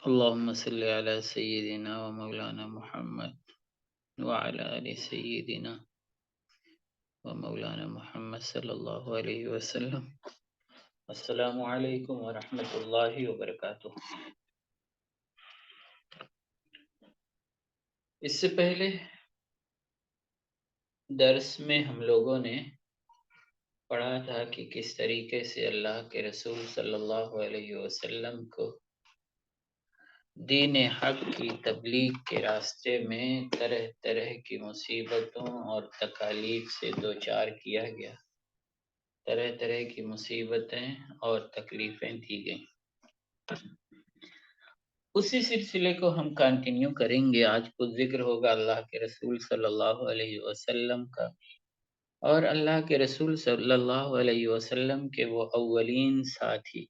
اللهم صل على سيدنا ومولانا محمد وعلى آل سيدنا ومولانا محمد صلی اللہ علیہ وسلم۔ السلام علیکم ورحمۃ اللہ وبرکاتہ۔ اس سے پہلے درس میں ہم لوگوں نے پڑھا تھا کہ کس طریقے سے اللہ کے رسول صلی اللہ علیہ وسلم کو دین حق کی تبلیغ کے راستے میں طرح طرح کی مصیبتوں اور تکالیف سے دوچار کیا گیا، طرح طرح کی مصیبتیں اور تکلیفیں دی گئیں۔ اسی سلسلے کو ہم کنٹینیو کریں گے۔ آج کو ذکر ہوگا اللہ کے رسول صلی اللہ علیہ وسلم کا، اور اللہ کے رسول صلی اللہ علیہ وسلم کے وہ اولین ساتھی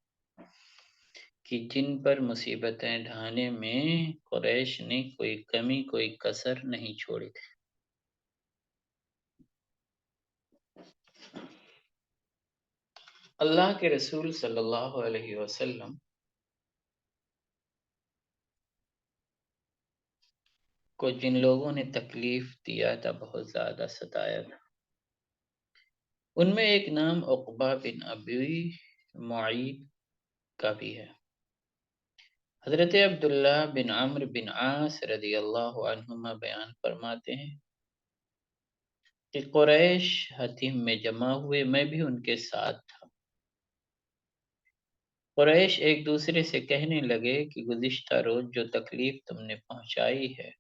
کہ جن پر مصیبتیں ڈھانے میں قریش نے کوئی کمی کوئی کسر نہیں چھوڑی تھی۔ اللہ کے رسول صلی اللہ علیہ وسلم کو جن لوگوں نے تکلیف دیا تھا، بہت زیادہ ستایا تھا، ان میں ایک نام عقبہ بن ابی معیط کا بھی ہے۔ حضرت عبداللہ بن عمرو بن عاص رضی اللہ عنہما بیان فرماتے ہیں کہ قریش حتیم میں جمع ہوئے، میں بھی ان کے ساتھ تھا۔ قریش ایک دوسرے سے کہنے لگے کہ گزشتہ روز جو تکلیف تم نے پہنچائی ہے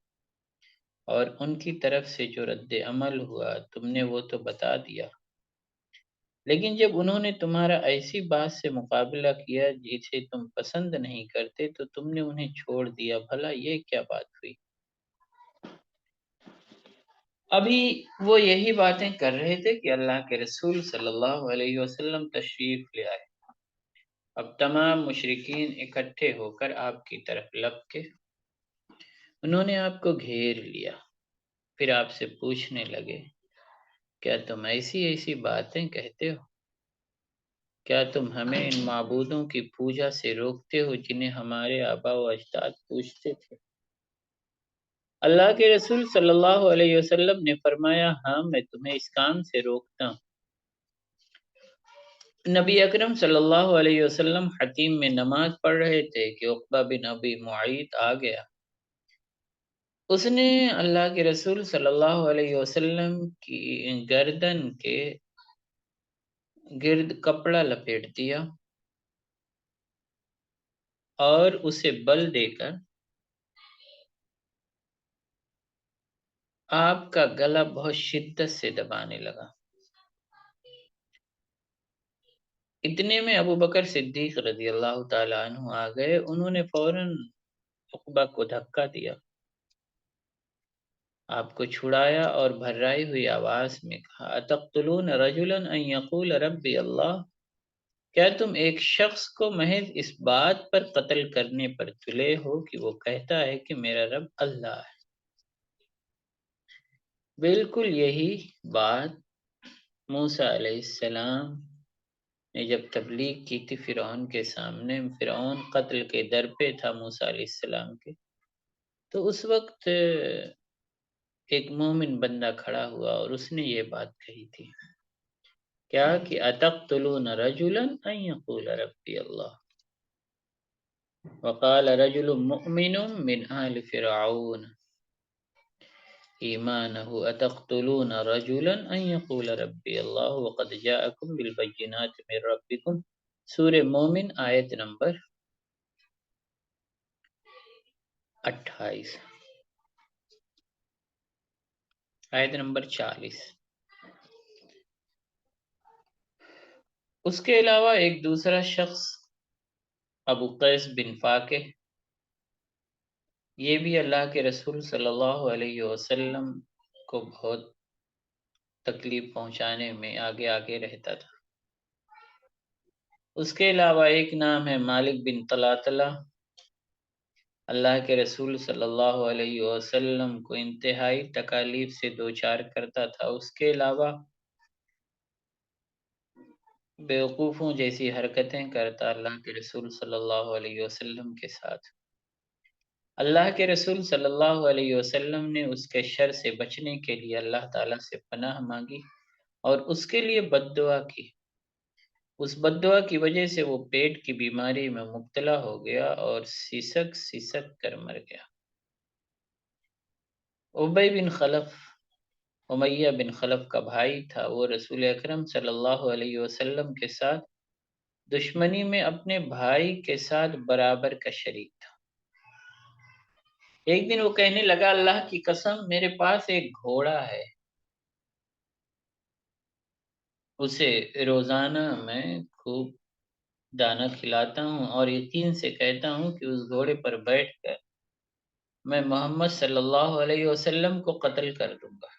اور ان کی طرف سے جو رد عمل ہوا تم نے وہ تو بتا دیا، لیکن جب انہوں نے تمہارا ایسی بات سے مقابلہ کیا جسے تم پسند نہیں کرتے تو تم نے انہیں چھوڑ دیا، بھلا یہ کیا بات ہوئی؟ ابھی وہ یہی باتیں کر رہے تھے کہ اللہ کے رسول صلی اللہ علیہ وسلم تشریف لے آئے۔ اب تمام مشرکین اکٹھے ہو کر آپ کی طرف لپکے، انہوں نے آپ کو گھیر لیا، پھر آپ سے پوچھنے لگے کیا تم ایسی ایسی باتیں کہتے ہو؟ کیا تم ہمیں ان معبودوں کی پوجا سے روکتے ہو جنہیں ہمارے آبا و اجداد پوجتے تھے؟ اللہ کے رسول صلی اللہ علیہ وسلم نے فرمایا ہاں، میں تمہیں اس کام سے روکتا ہوں۔ نبی اکرم صلی اللہ علیہ وسلم حتیم میں نماز پڑھ رہے تھے کہ عقبہ بن ابی معیط آ گیا۔ اس نے اللہ کے رسول صلی اللہ علیہ وسلم کی گردن کے گرد کپڑا لپیٹ دیا اور اسے بل دے کر آپ کا گلا بہت شدت سے دبانے لگا۔ اتنے میں ابو بکر صدیق رضی اللہ تعالیٰ عنہ آ گئے، انہوں نے فوراً عقبہ کو دھکا دیا، آپ کو چھڑایا اور بھرائی ہوئی آواز میں کہا اتقتلون رجلا ان یقول ربی اللہ، کیا تم ایک شخص کو محض اس بات پر قتل کرنے پر تلے ہو کہ وہ کہتا ہے کہ میرا رب اللہ ہے؟ بالکل یہی بات موسیٰ علیہ السلام نے جب تبلیغ کی تھی فرعون کے سامنے، فرعون قتل کے در پہ تھا موسیٰ علیہ السلام کے، تو اس وقت ایک مومن بندہ کھڑا ہوا اور اس نے یہ بات کہی تھی، کیا کہ اتقتلون رجلا ان یقول ربی اللہ، وقال رجل مؤمن من آل فرعون ایمانہ اتقتلون رجلا ان یقول ربی اللہ وقد جاءکم بالبینات من ربکم، سورہ مومن آیت نمبر 28، آیت نمبر 40۔ اس کے علاوہ ایک دوسرا شخص ابو قیس بن فاکہ، یہ بھی اللہ کے رسول صلی اللہ علیہ وسلم کو بہت تکلیف پہنچانے میں آگے آگے رہتا تھا۔ اس کے علاوہ ایک نام ہے مالک بن طلاتلہ، اللہ کے رسول صلی اللہ علیہ وسلم کو انتہائی تکالیف سے دوچار کرتا تھا۔ اس کے علاوہ بیوقوفوں جیسی حرکتیں کرتا اللہ کے رسول صلی اللہ علیہ وسلم کے ساتھ۔ اللہ کے رسول صلی اللہ علیہ وسلم نے اس کے شر سے بچنے کے لیے اللہ تعالیٰ سے پناہ مانگی اور اس کے لیے بد دعا کی۔ اس بد دعا کی وجہ سے وہ پیٹ کی بیماری میں مبتلا ہو گیا اور سسک سسک کر مر گیا۔ ابی بن خلف امیہ بن خلف کا بھائی تھا، وہ رسول اکرم صلی اللہ علیہ وسلم کے ساتھ دشمنی میں اپنے بھائی کے ساتھ برابر کا شریک تھا۔ ایک دن وہ کہنے لگا، اللہ کی قسم میرے پاس ایک گھوڑا ہے، اسے روزانہ میں خوب دانا کھلاتا ہوں اور یقین سے کہتا ہوں کہ اس گھوڑے پر بیٹھ کر میں محمد صلی اللہ علیہ وسلم کو قتل کر دوں گا۔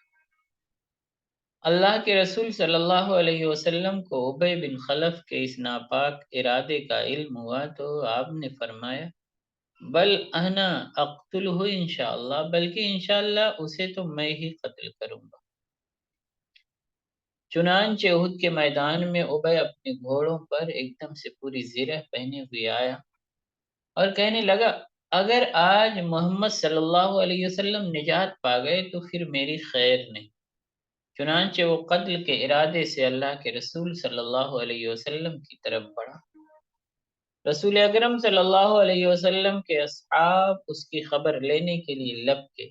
اللہ کے رسول صلی اللہ علیہ وسلم کو ابی بن خلف کے اس ناپاک ارادے کا علم ہوا تو آپ نے فرمایا، بل انا اقتلہ انشاءاللہ، بلکہ انشاءاللہ اسے تو میں ہی قتل کروں گا۔ چنانچہ احد کے میدان میں ابی اپنے گھوڑوں پر ایک دم سے پوری زرہ پہنے ہوئے آیا اور کہنے لگا، اگر آج محمد صلی اللہ علیہ وسلم نجات پا گئے تو پھر میری خیر نہیں۔ چنانچہ وہ قتل کے ارادے سے اللہ کے رسول صلی اللہ علیہ وسلم کی طرف بڑھا۔ رسول اکرم صلی اللہ علیہ وسلم کے اصحاب اس کی خبر لینے کے لیے لپکے،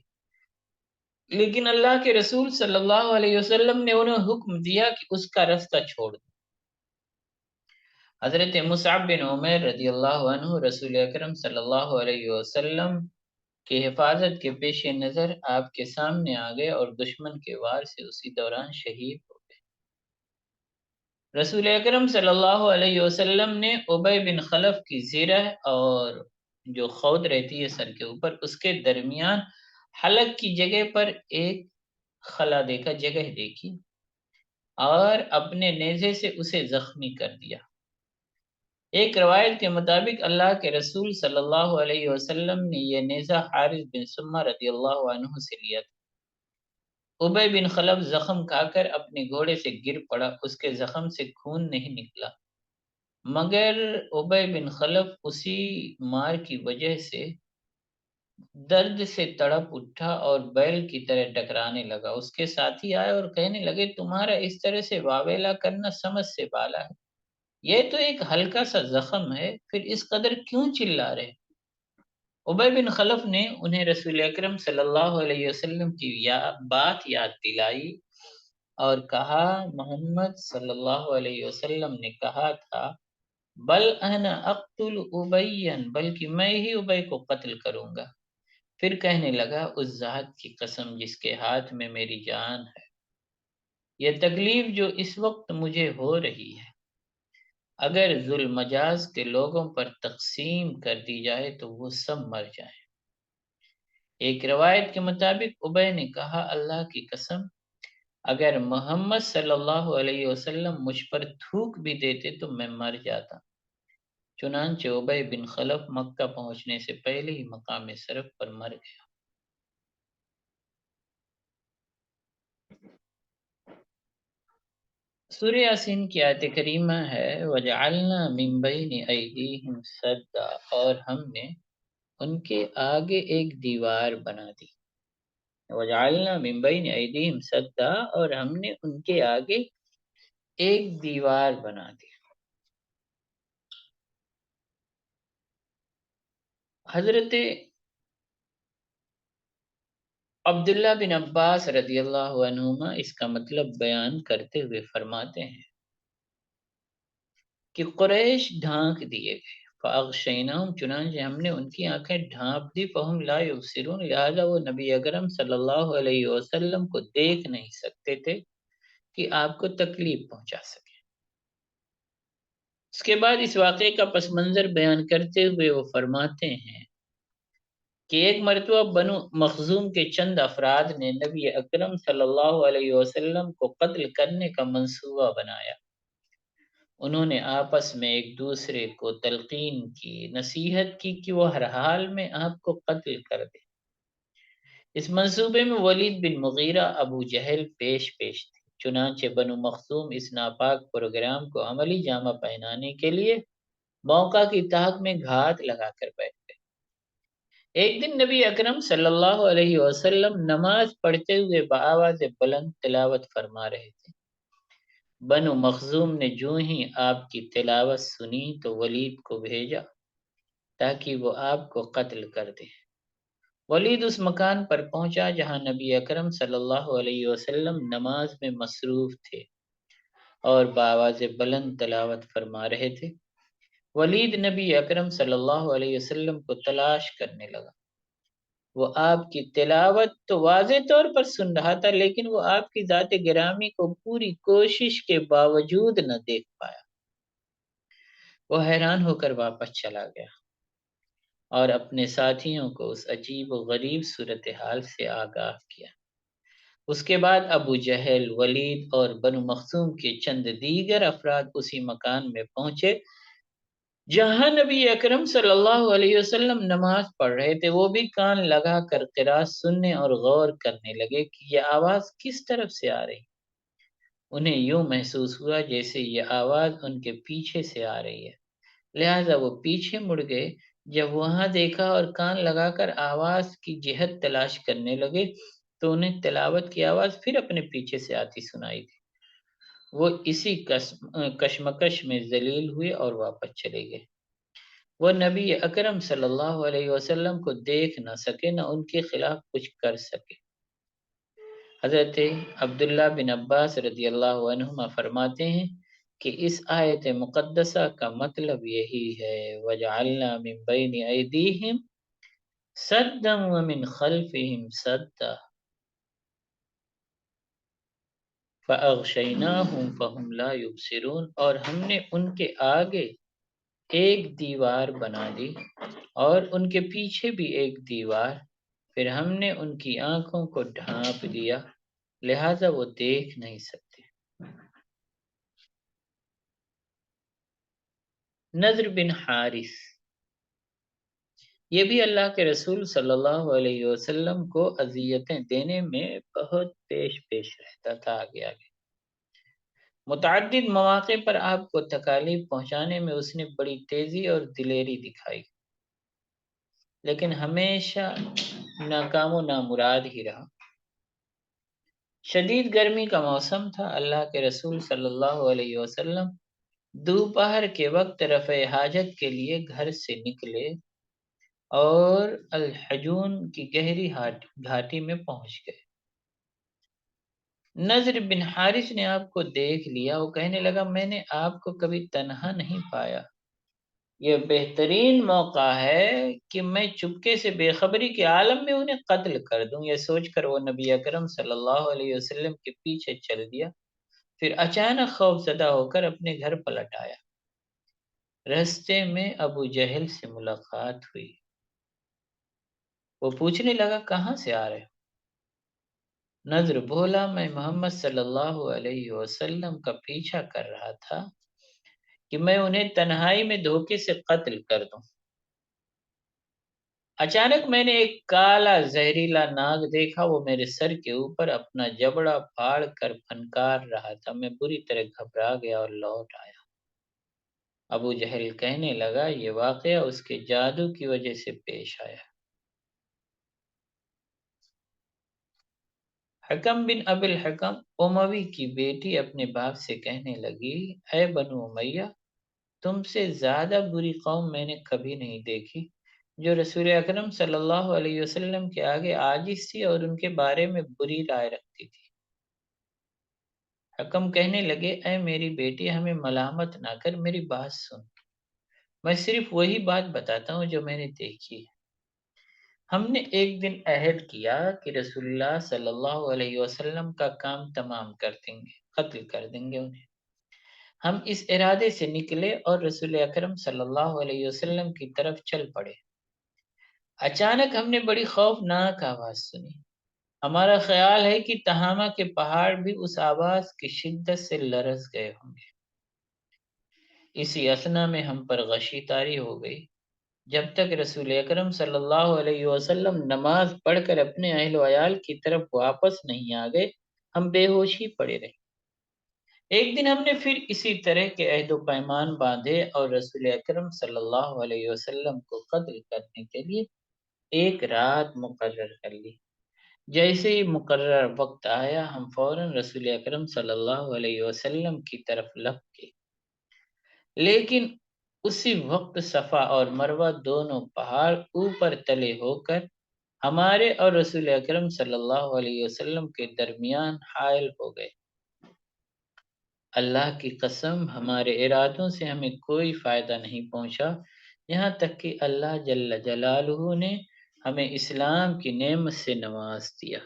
لیکن اللہ کے رسول صلی اللہ علیہ وسلم نے انہیں حکم دیا کہ اس کا رستہ چھوڑ دو۔ حضرت مصعب بن عمیر رضی اللہ عنہ رسول اکرم صلی اللہ علیہ وسلم کی حفاظت کے پیش نظر آپ کے سامنے آ گئے اور دشمن کے وار سے اسی دوران شہید ہو گئے۔ رسول اکرم صلی اللہ علیہ وسلم نے ابی بن خلف کی زرہ اور جو خود رہتی ہے سر کے اوپر، اس کے درمیان حلق کی جگہ پر ایک خلا دیکھا، جگہ دیکھی اور اپنے نیزے سے اسے زخمی کر دیا۔ ایک روایت کے مطابق اللہ کے رسول صلی اللہ علیہ وسلم نے یہ نیزہ حارث بن سمہ رضی اللہ عنہ سے لیا تھا۔ ابی بن خلف زخم کھا کر اپنے گھوڑے سے گر پڑا، اس کے زخم سے خون نہیں نکلا، مگر ابی بن خلف اسی مار کی وجہ سے درد سے تڑپ اٹھا اور بیل کی طرح ٹکرانے لگا۔ اس کے ساتھی آئے اور کہنے لگے، تمہارا اس طرح سے واویلا کرنا سمجھ سے بالا ہے، یہ تو ایک ہلکا سا زخم ہے، پھر اس قدر کیوں چلا رہے؟ ابی بن خلف نے انہیں رسول اکرم صلی اللہ علیہ وسلم کی بات یاد دلائی اور کہا، محمد صلی اللہ علیہ وسلم نے کہا تھا، بل انا اقتل ابیا، بلکہ میں ہی ابی کو قتل کروں گا۔ پھر کہنے لگا، اس ذات کی قسم جس کے ہاتھ میں میری جان ہے، یہ تکلیف جو اس وقت مجھے ہو رہی ہے اگر ذوالمجاز مجاز کے لوگوں پر تقسیم کر دی جائے تو وہ سب مر جائیں۔ ایک روایت کے مطابق ابی نے کہا، اللہ کی قسم اگر محمد صلی اللہ علیہ وسلم مجھ پر تھوک بھی دیتے تو میں مر جاتا۔ چنانچہ ابی بن خلف مکہ پہنچنے سے پہلے ہی مقام صرف پر مر گیا۔ سورہ یاسین کی آیت کریمہ ہے، وَجَعَلْنَا مِن بَيْنِ أَيْدِيهِمْ سَدًّا، اور ہم نے ان کے آگے ایک دیوار بنا دی۔ وَجَعَلْنَا مِن بَيْنِ أَيْدِيهِمْ سَدًّا، اور ہم نے ان کے آگے ایک دیوار بنا دی۔ حضرت عبداللہ بن عباس رضی اللہ عنہما اس کا مطلب بیان کرتے ہوئے فرماتے ہیں کہ قریش ڈھانک دیے گئے، فَأَغْشَيْنَاهُمْ، چنانچہ ہم نے ان کی آنکھیں ڈھانپ دی، فَهُمْ لَا يُبْصِرُونَ، لہذا وہ نبی اکرم صلی اللہ علیہ وسلم کو دیکھ نہیں سکتے تھے کہ آپ کو تکلیف پہنچا سکے۔ اس کے بعد اس واقعے کا پس منظر بیان کرتے ہوئے وہ فرماتے ہیں کہ ایک مرتبہ بنو مخزوم کے چند افراد نے نبی اکرم صلی اللہ علیہ وسلم کو قتل کرنے کا منصوبہ بنایا۔ انہوں نے آپس میں ایک دوسرے کو تلقین کی، نصیحت کی کہ وہ ہر حال میں آپ کو قتل کر دے۔ اس منصوبے میں ولید بن مغیرہ، ابو جہل پیش تھے۔ چنانچہ بنو مخزوم اس ناپاک پروگرام کو عملی جامہ پہنانے کے لیے موقع کی تاک میں گھات لگا کر بیٹھ گئے۔ ایک دن نبی اکرم صلی اللہ علیہ وسلم نماز پڑھتے ہوئے بآواز بلند تلاوت فرما رہے تھے۔ بنو مخزوم نے جو ہی آپ کی تلاوت سنی تو ولید کو بھیجا تاکہ وہ آپ کو قتل کر دے۔ ولید اس مکان پر پہنچا جہاں نبی اکرم صلی اللہ علیہ وسلم نماز میں مصروف تھے اور بآواز بلند تلاوت فرما رہے تھے۔ ولید نبی اکرم صلی اللہ علیہ وسلم کو تلاش کرنے لگا۔ وہ آپ کی تلاوت تو واضح طور پر سن رہا تھا، لیکن وہ آپ کی ذات گرامی کو پوری کوشش کے باوجود نہ دیکھ پایا۔ وہ حیران ہو کر واپس چلا گیا اور اپنے ساتھیوں کو اس عجیب و غریب صورتحال سے آگاہ کیا۔ اس کے بعد ابو جہل، ولید اور بنو مخزوم کے چند دیگر افراد اسی مکان میں پہنچے جہاں نبی اکرم صلی اللہ علیہ وسلم نماز پڑھ رہے تھے۔ وہ بھی کان لگا کر قرات سننے اور غور کرنے لگے کہ یہ آواز کس طرف سے آ رہی۔ انہیں یوں محسوس ہوا جیسے یہ آواز ان کے پیچھے سے آ رہی ہے، لہذا وہ پیچھے مڑ گئے۔ جب وہاں دیکھا اور کان لگا کر آواز کی جہت تلاش کرنے لگے تو انہیں تلاوت کی آواز پھر اپنے پیچھے سے آتی سنائی دی۔ وہ اسی کشمکش میں ذلیل ہوئے اور واپس چلے گئے۔ وہ نبی اکرم صلی اللہ علیہ وسلم کو دیکھ نہ سکے، نہ ان کے خلاف کچھ کر سکے۔ حضرت عبداللہ بن عباس رضی اللہ عنہما فرماتے ہیں کہ اس آیت مقدسہ کا مطلب یہی ہے وَجَعَلْنَا مِن بَيْنِ أَيْدِيهِمْ سَدًّا وَمِن خَلْفِهِمْ سَدًّا فَأَغْشَيْنَاهُمْ فَهُمْ لَا يُبْصِرُونَ، اور ہم نے ان کے آگے ایک دیوار بنا دی اور ان کے پیچھے بھی ایک دیوار، پھر ہم نے ان کی آنکھوں کو ڈھانپ دیا لہذا وہ دیکھ نہیں سکتے۔ نضر بن حارث یہ بھی اللہ کے رسول صلی اللہ علیہ وسلم کو اذیتیں دینے میں بہت پیش رہتا تھا۔ آگے متعدد مواقع پر آپ کو تکالیف پہنچانے میں اس نے بڑی تیزی اور دلیری دکھائی، لیکن ہمیشہ ناکام و نامراد ہی رہا۔ شدید گرمی کا موسم تھا۔ اللہ کے رسول صلی اللہ علیہ وسلم دوپہر کے وقت رفع حاجت کے لیے گھر سے نکلے اور الحجون کی گہری گھاٹی میں پہنچ گئے۔ نضر بن حارث نے آپ کو دیکھ لیا۔ وہ کہنے لگا میں نے آپ کو کبھی تنہا نہیں پایا، یہ بہترین موقع ہے کہ میں چپکے سے بے خبری کے عالم میں انہیں قتل کر دوں۔ یہ سوچ کر وہ نبی اکرم صلی اللہ علیہ وسلم کے پیچھے چل دیا، پھر اچانک خوف زدہ ہو کر اپنے گھر پلٹ آیا۔ راستے میں ابو جہل سے ملاقات ہوئی۔ وہ پوچھنے لگا کہاں سے آ رہے ہو؟ نضر بولا میں محمد صلی اللہ علیہ وسلم کا پیچھا کر رہا تھا کہ میں انہیں تنہائی میں دھوکے سے قتل کر دوں۔ اچانک میں نے ایک کالا زہریلا ناگ دیکھا، وہ میرے سر کے اوپر اپنا جبڑا پھاڑ کر پھنکار رہا تھا۔ میں بری طرح گھبرا گیا اور لوٹ آیا۔ ابو جہل کہنے لگا یہ واقعہ اس کے جادو کی وجہ سے پیش آیا۔ حکم بن ابی الحکم اموی کی بیٹی اپنے باپ سے کہنے لگی اے بنو امیہ، تم سے زیادہ بری قوم میں نے کبھی نہیں دیکھی جو رسول اکرم صلی اللہ علیہ وسلم کے آگے عاجز تھی اور ان کے بارے میں بری رائے رکھتی تھی۔ حکم کہنے لگے اے میری بیٹی ہمیں ملامت نہ کر، میری بات سن، میں صرف وہی بات بتاتا ہوں جو میں نے دیکھی ہے۔ ہم نے ایک دن عہد کیا کہ رسول اللہ صلی اللہ علیہ وسلم کا کام تمام کر دیں گے، قتل کر دیں گے انہیں۔ ہم اس ارادے سے نکلے اور رسول اکرم صلی اللہ علیہ وسلم کی طرف چل پڑے۔ اچانک ہم نے بڑی خوفناک آواز سنی۔ ہمارا خیال ہے کہ تہامہ کے پہاڑ بھی اس آواز کی شدت سے لرز گئے ہوں گے۔ اسی اثنا میں ہم پر غشی طاری ہو گئی۔ جب تک رسول اکرم صلی اللہ علیہ وسلم نماز پڑھ کر اپنے اہل و عیال کی طرف واپس نہیں آ گئے، ہم بے ہوش ہی پڑے رہے۔ ایک دن ہم نے پھر اسی طرح کے عہد و پیمان باندھے اور رسول اکرم صلی اللہ علیہ وسلم کو قتل کرنے کے لیے ایک رات مقرر کر لی۔ جیسے ہی مقرر وقت آیا ہم فوراً رسول اکرم صلی اللہ علیہ وسلم کی طرف لپکے، لیکن اسی وقت صفا اور مروہ دونوں پہاڑ اوپر تلے ہو کر ہمارے اور رسول اکرم صلی اللہ علیہ وسلم کے درمیان حائل ہو گئے۔ اللہ کی قسم ہمارے ارادوں سے ہمیں کوئی فائدہ نہیں پہنچا، یہاں تک کہ اللہ جل جلالہ نے ہمیں اسلام کی نعمت سے نواز دیا۔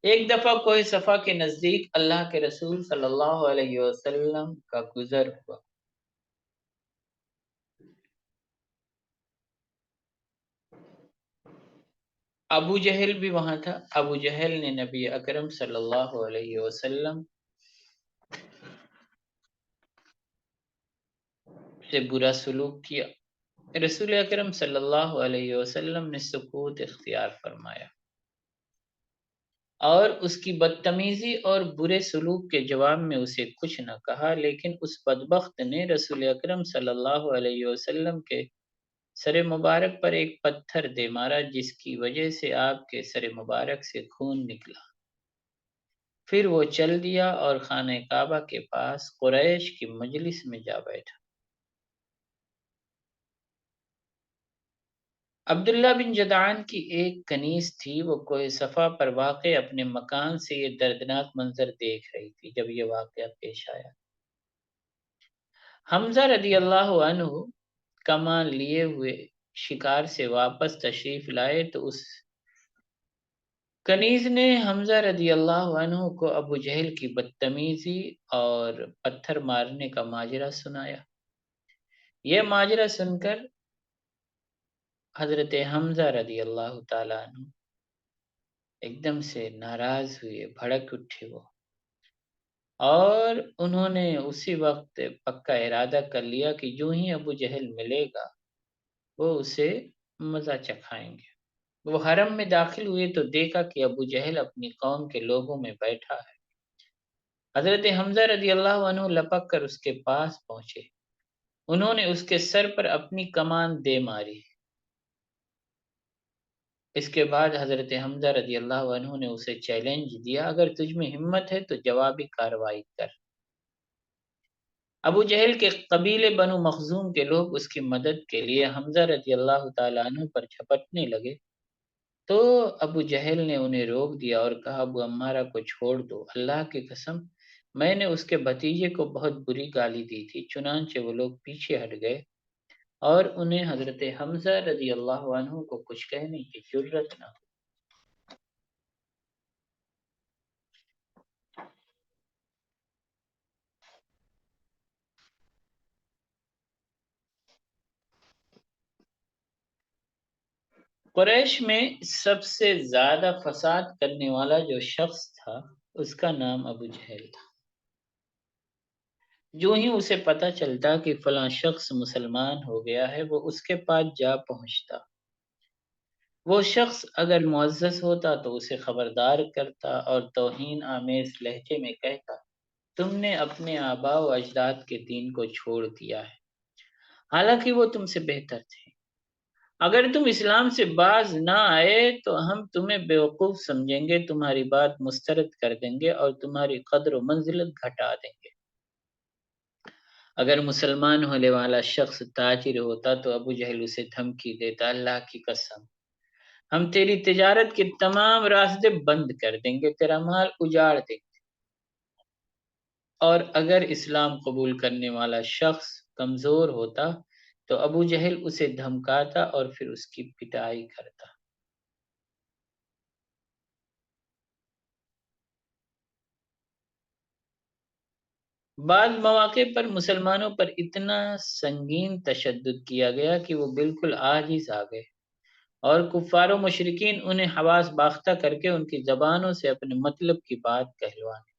ایک دفعہ کوہ صفا کے نزدیک اللہ کے رسول صلی اللہ علیہ وسلم کا گزر ہوا۔ ابو جہل بھی وہاں تھا۔ ابو جہل نے نبی اکرم صلی اللہ علیہ وسلم سے برا سلوک کیا۔ رسول اکرم صلی اللہ علیہ وسلم نے سکوت اختیار فرمایا اور اس کی بدتمیزی اور برے سلوک کے جواب میں اسے کچھ نہ کہا، لیکن اس بدبخت نے رسول اکرم صلی اللہ علیہ وسلم کے سر مبارک پر ایک پتھر دے مارا، جس کی وجہ سے آپ کے سر مبارک سے خون نکلا۔ پھر وہ چل دیا اور خانہ کعبہ کے پاس قریش کی مجلس میں جا بیٹھا۔ عبداللہ بن جدعان کی ایک کنیز تھی، وہ کوہ صفا پر واقع اپنے مکان سے یہ دردناک منظر دیکھ رہی تھی جب یہ واقعہ پیش آیا۔ حمزہ رضی اللہ عنہ کمان لیے ہوئے شکار سے واپس تشریف لائے تو اس کنیز نے حمزہ رضی اللہ عنہ کو ابو جہل کی بدتمیزی اور پتھر مارنے کا ماجرا سنایا۔ یہ ماجرا سن کر حضرت حمزہ رضی اللہ تعالیٰ عنہ ایک دم سے ناراض ہوئے، بھڑک اٹھے وہ، اور انہوں نے اسی وقت پکا ارادہ کر لیا کہ جو ہی ابو جہل ملے گا وہ اسے مزہ چکھائیں گے۔ وہ حرم میں داخل ہوئے تو دیکھا کہ ابو جہل اپنی قوم کے لوگوں میں بیٹھا ہے۔ حضرت حمزہ رضی اللہ عنہ لپک کر اس کے پاس پہنچے، انہوں نے اس کے سر پر اپنی کمان دے ماری۔ اس کے بعد حضرت حمزہ رضی اللہ عنہ نے اسے چیلنج دیا، اگر تجھ میں ہمت ہے تو جوابی کارروائی کر۔ ابو جہل کے قبیلے بنو مخزوم کے لوگ اس کی مدد کے لیے حمزہ رضی اللہ تعالیٰ عنہ پر جھپٹنے لگے تو ابو جہل نے انہیں روک دیا اور کہا، ابو عمارہ کو چھوڑ دو، اللہ کی قسم میں نے اس کے بھتیجے کو بہت بری گالی دی تھی۔ چنانچہ وہ لوگ پیچھے ہٹ گئے اور انہیں حضرت حمزہ رضی اللہ عنہ کو کچھ کہنے کی جرت نہ ہوئی۔ قریش میں سب سے زیادہ فساد کرنے والا جو شخص تھا اس کا نام ابو جہل تھا۔ جو ہی اسے پتا چلتا کہ فلاں شخص مسلمان ہو گیا ہے وہ اس کے پاس جا پہنچتا۔ وہ شخص اگر معزز ہوتا تو اسے خبردار کرتا اور توہین آمیز لہجے میں کہتا، تم نے اپنے آباء و اجداد کے دین کو چھوڑ دیا ہے، حالانکہ وہ تم سے بہتر تھے۔ اگر تم اسلام سے باز نہ آئے تو ہم تمہیں بیوقوف سمجھیں گے، تمہاری بات مسترد کر دیں گے اور تمہاری قدر و منزلت گھٹا دیں گے۔ اگر مسلمان ہونے والا شخص تاجر ہوتا تو ابو جہل اسے دھمکی دیتا، اللہ کی قسم ہم تیری تجارت کے تمام راستے بند کر دیں گے، تیرا مال اجاڑ دیں گے۔ اور اگر اسلام قبول کرنے والا شخص کمزور ہوتا تو ابو جہل اسے دھمکاتا اور پھر اس کی پٹائی کرتا۔ بعض مواقع پر مسلمانوں پر اتنا سنگین تشدد کیا گیا کہ وہ بالکل عاجز آ گئے اور کفار و مشرکین انہیں حواس باختہ کر کے ان کی زبانوں سے اپنے مطلب کی بات کہلوانے۔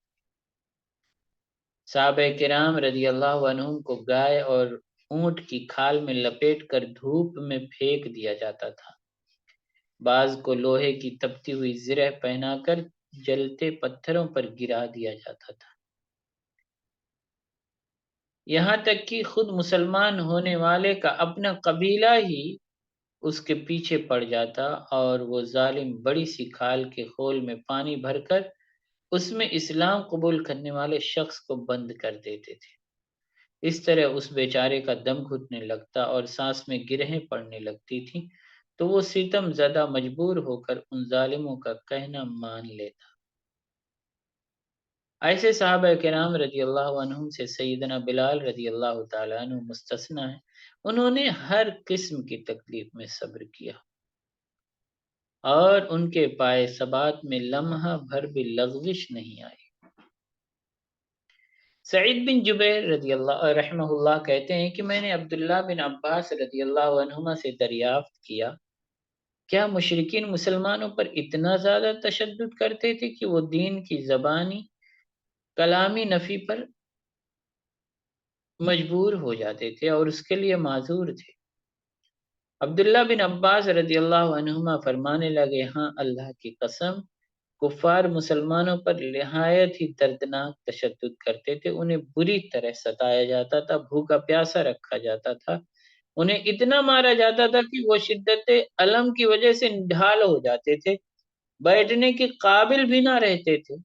صحابہ کرام رضی اللہ عنہم کو گائے اور اونٹ کی کھال میں لپیٹ کر دھوپ میں پھینک دیا جاتا تھا، بعض کو لوہے کی تپتی ہوئی زرہ پہنا کر جلتے پتھروں پر گرا دیا جاتا تھا، یہاں تک کہ خود مسلمان ہونے والے کا اپنا قبیلہ ہی اس کے پیچھے پڑ جاتا اور وہ ظالم بڑی سی کھال کے خول میں پانی بھر کر اس میں اسلام قبول کرنے والے شخص کو بند کر دیتے تھے۔ اس طرح اس بیچارے کا دم گھٹنے لگتا اور سانس میں گرہیں پڑنے لگتی تھیں، تو وہ ستم زدہ مجبور ہو کر ان ظالموں کا کہنا مان لیتا۔ ایسے صحابہ کرام رضی اللہ عنہم سے سیدنا بلال رضی اللہ تعالیٰ عنہ مستثنیٰ ہیں، انہوں نے ہر قسم کی تکلیف میں صبر کیا اور ان کے پائے ثبات میں لمحہ بھر بھی لغزش نہیں آئی۔ سعید بن جبیر رضی اللہ رحمہ اللہ کہتے ہیں کہ میں نے عبداللہ بن عباس رضی اللہ عنہما سے دریافت کیا، کیا مشرکین مسلمانوں پر اتنا زیادہ تشدد کرتے تھے کہ وہ دین کی زبانی کلامی نفی پر مجبور ہو جاتے تھے اور اس کے لیے معذور تھے؟ عبداللہ بن عباس رضی اللہ عنہما فرمانے لگے، ہاں اللہ کی قسم، کفار مسلمانوں پر نہایت ہی دردناک تشدد کرتے تھے، انہیں بری طرح ستایا جاتا تھا، بھوکا پیاسا رکھا جاتا تھا، انہیں اتنا مارا جاتا تھا کہ وہ شدت الم کی وجہ سے ڈھال ہو جاتے تھے، بیٹھنے کے قابل بھی نہ رہتے تھے۔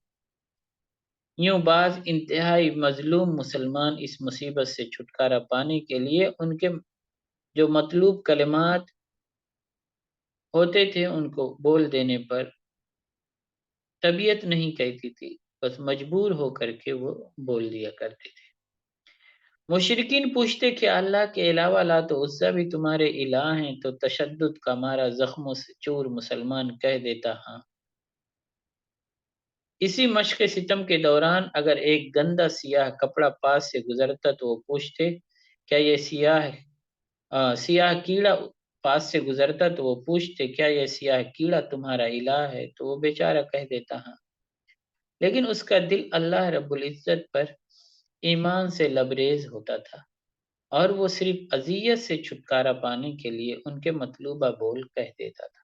یوں بعض انتہائی مظلوم مسلمان اس مصیبت سے چھٹکارا پانے کے لیے ان کے جو مطلوب کلمات ہوتے تھے ان کو بول دینے پر طبیعت نہیں کہتی تھی، بس مجبور ہو کر کے وہ بول دیا کرتے تھے۔ مشرکین پوچھتے کہ اللہ کے علاوہ لات و عزیٰ بھی تمہارے الہ ہیں، تو تشدد کا مارا زخموں سے چور مسلمان کہہ دیتا، ہاں۔ اسی مشق ستم کے دوران اگر ایک گندا سیاہ کپڑا پاس سے گزرتا تو وہ پوچھتے، کیا یہ سیاہ کیڑا پاس سے گزرتا تو وہ پوچھتے، کیا یہ سیاہ کیڑا تمہارا الہ ہے؟ تو وہ بیچارہ کہہ دیتا، ہاں۔ لیکن اس کا دل اللہ رب العزت پر ایمان سے لبریز ہوتا تھا اور وہ صرف اذیت سے چھٹکارا پانے کے لیے ان کے مطلوبہ بول کہہ دیتا تھا۔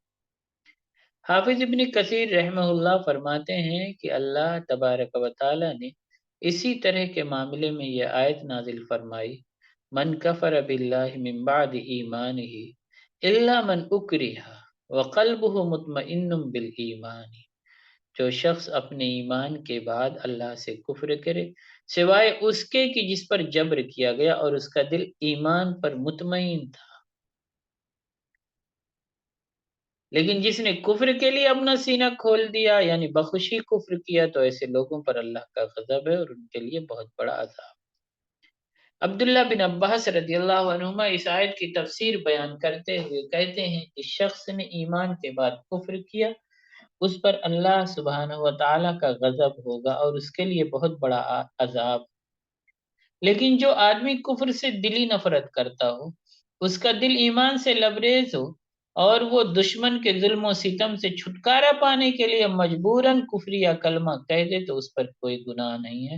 حافظ ابن کثیر رحمہ اللہ فرماتے ہیں کہ اللہ تبارک و تعالی نے اسی طرح کے معاملے میں یہ آیت نازل فرمائی، من کفر باللہ من بعد ایمانہ الا من اکرہ وقلبہ مطمئن بالایمان، جو شخص اپنے ایمان کے بعد اللہ سے کفر کرے سوائے اس کے کہ جس پر جبر کیا گیا اور اس کا دل ایمان پر مطمئن تھا، لیکن جس نے کفر کے لیے اپنا سینہ کھول دیا یعنی بخوشی کفر کیا تو ایسے لوگوں پر اللہ کا غضب ہے اور ان کے لیے بہت بڑا عذاب۔ عبداللہ بن عباس رضی اللہ عنہما اس آیت کی تفسیر بیان کرتے ہوئے کہتے ہیں کہ شخص نے ایمان کے بعد کفر کیا اس پر اللہ سبحانہ و تعالیٰ کا غضب ہوگا اور اس کے لیے بہت بڑا عذاب۔ لیکن جو آدمی کفر سے دلی نفرت کرتا ہو، اس کا دل ایمان سے لبریز ہو اور وہ دشمن کے ظلم و ستم سے چھٹکارا پانے کے لیے مجبوراً کفر یا کلمہ کہہ دے تو اس پر کوئی گناہ نہیں ہے،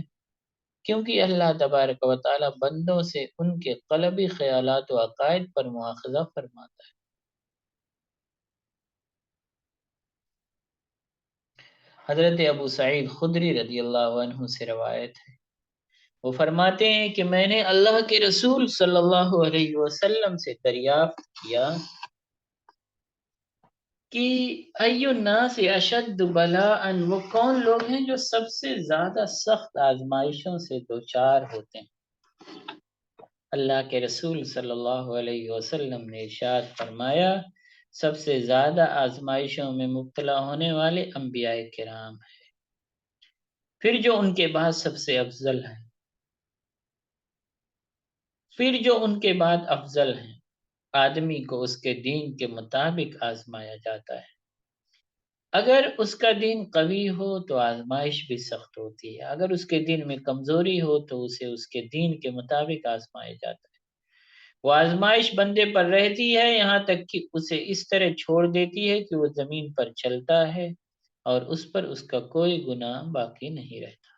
کیونکہ اللہ تبارک و تعالیٰ بندوں سے ان کے قلبی خیالات و عقائد پر مواخذہ فرماتا ہے۔ حضرت ابو سعید خدری رضی اللہ عنہ سے روایت ہے، وہ فرماتے ہیں کہ میں نے اللہ کے رسول صلی اللہ علیہ وسلم سے دریافت کیا کہ ای الناس اشد بلاء، وہ کون لوگ ہیں جو سب سے زیادہ سخت آزمائشوں سے دوچار ہوتے ہیں؟ اللہ کے رسول صلی اللہ علیہ وسلم نے ارشاد فرمایا، سب سے زیادہ آزمائشوں میں مبتلا ہونے والے انبیاء کرام ہیں، پھر جو ان کے بعد سب سے افضل ہیں، پھر جو ان کے بعد افضل ہیں۔ آدمی کو اس کے دین کے مطابق آزمایا جاتا ہے، اگر اس کا دین قوی ہو تو آزمائش بھی سخت ہوتی ہے، اگر اس کے دین میں کمزوری ہو تو اسے اس کے دین کے مطابق آزمایا جاتا ہے۔ وہ آزمائش بندے پر رہتی ہے یہاں تک کہ اسے اس طرح چھوڑ دیتی ہے کہ وہ زمین پر چلتا ہے اور اس پر اس کا کوئی گناہ باقی نہیں رہتا۔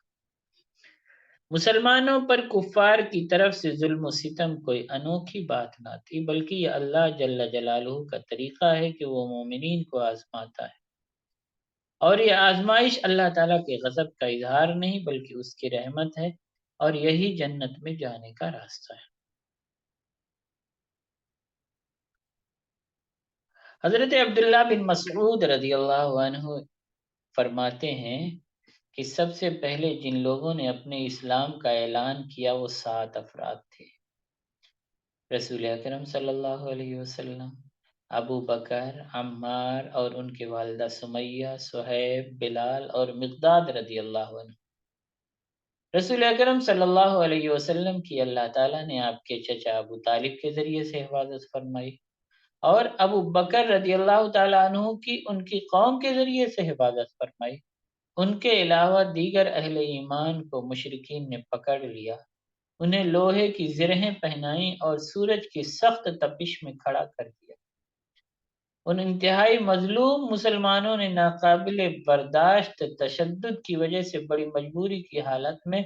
مسلمانوں پر کفار کی طرف سے ظلم و ستم کوئی انوکھی بات نہ تھی، بلکہ یہ اللہ جل جلالہ کا طریقہ ہے کہ وہ مومنین کو آزماتا ہے۔ اور یہ آزمائش اللہ تعالیٰ کے غضب کا اظہار نہیں بلکہ اس کی رحمت ہے، اور یہی جنت میں جانے کا راستہ ہے۔ حضرت عبداللہ بن مسعود رضی اللہ عنہ فرماتے ہیں کہ سب سے پہلے جن لوگوں نے اپنے اسلام کا اعلان کیا وہ 7 افراد تھے: رسول اکرم صلی اللہ علیہ وسلم، ابو بکر، عمار اور ان کی والدہ سمیہ، صہیب، بلال اور مقداد رضی اللہ عنہ۔ رسول اکرم صلی اللہ علیہ وسلم کی اللہ تعالیٰ نے آپ کے چچا ابو طالب کے ذریعے سے حفاظت فرمائی، اور ابو بکر رضی اللہ تعالیٰ عنہ کی ان کی قوم کے ذریعے سے حفاظت فرمائی۔ ان کے علاوہ دیگر اہل ایمان کو مشرکین نے پکڑ لیا، انہیں لوہے کی زرہیں پہنائیں اور سورج کی سخت تپش میں کھڑا کر دیا۔ ان انتہائی مظلوم مسلمانوں نے ناقابل برداشت تشدد کی وجہ سے بڑی مجبوری کی حالت میں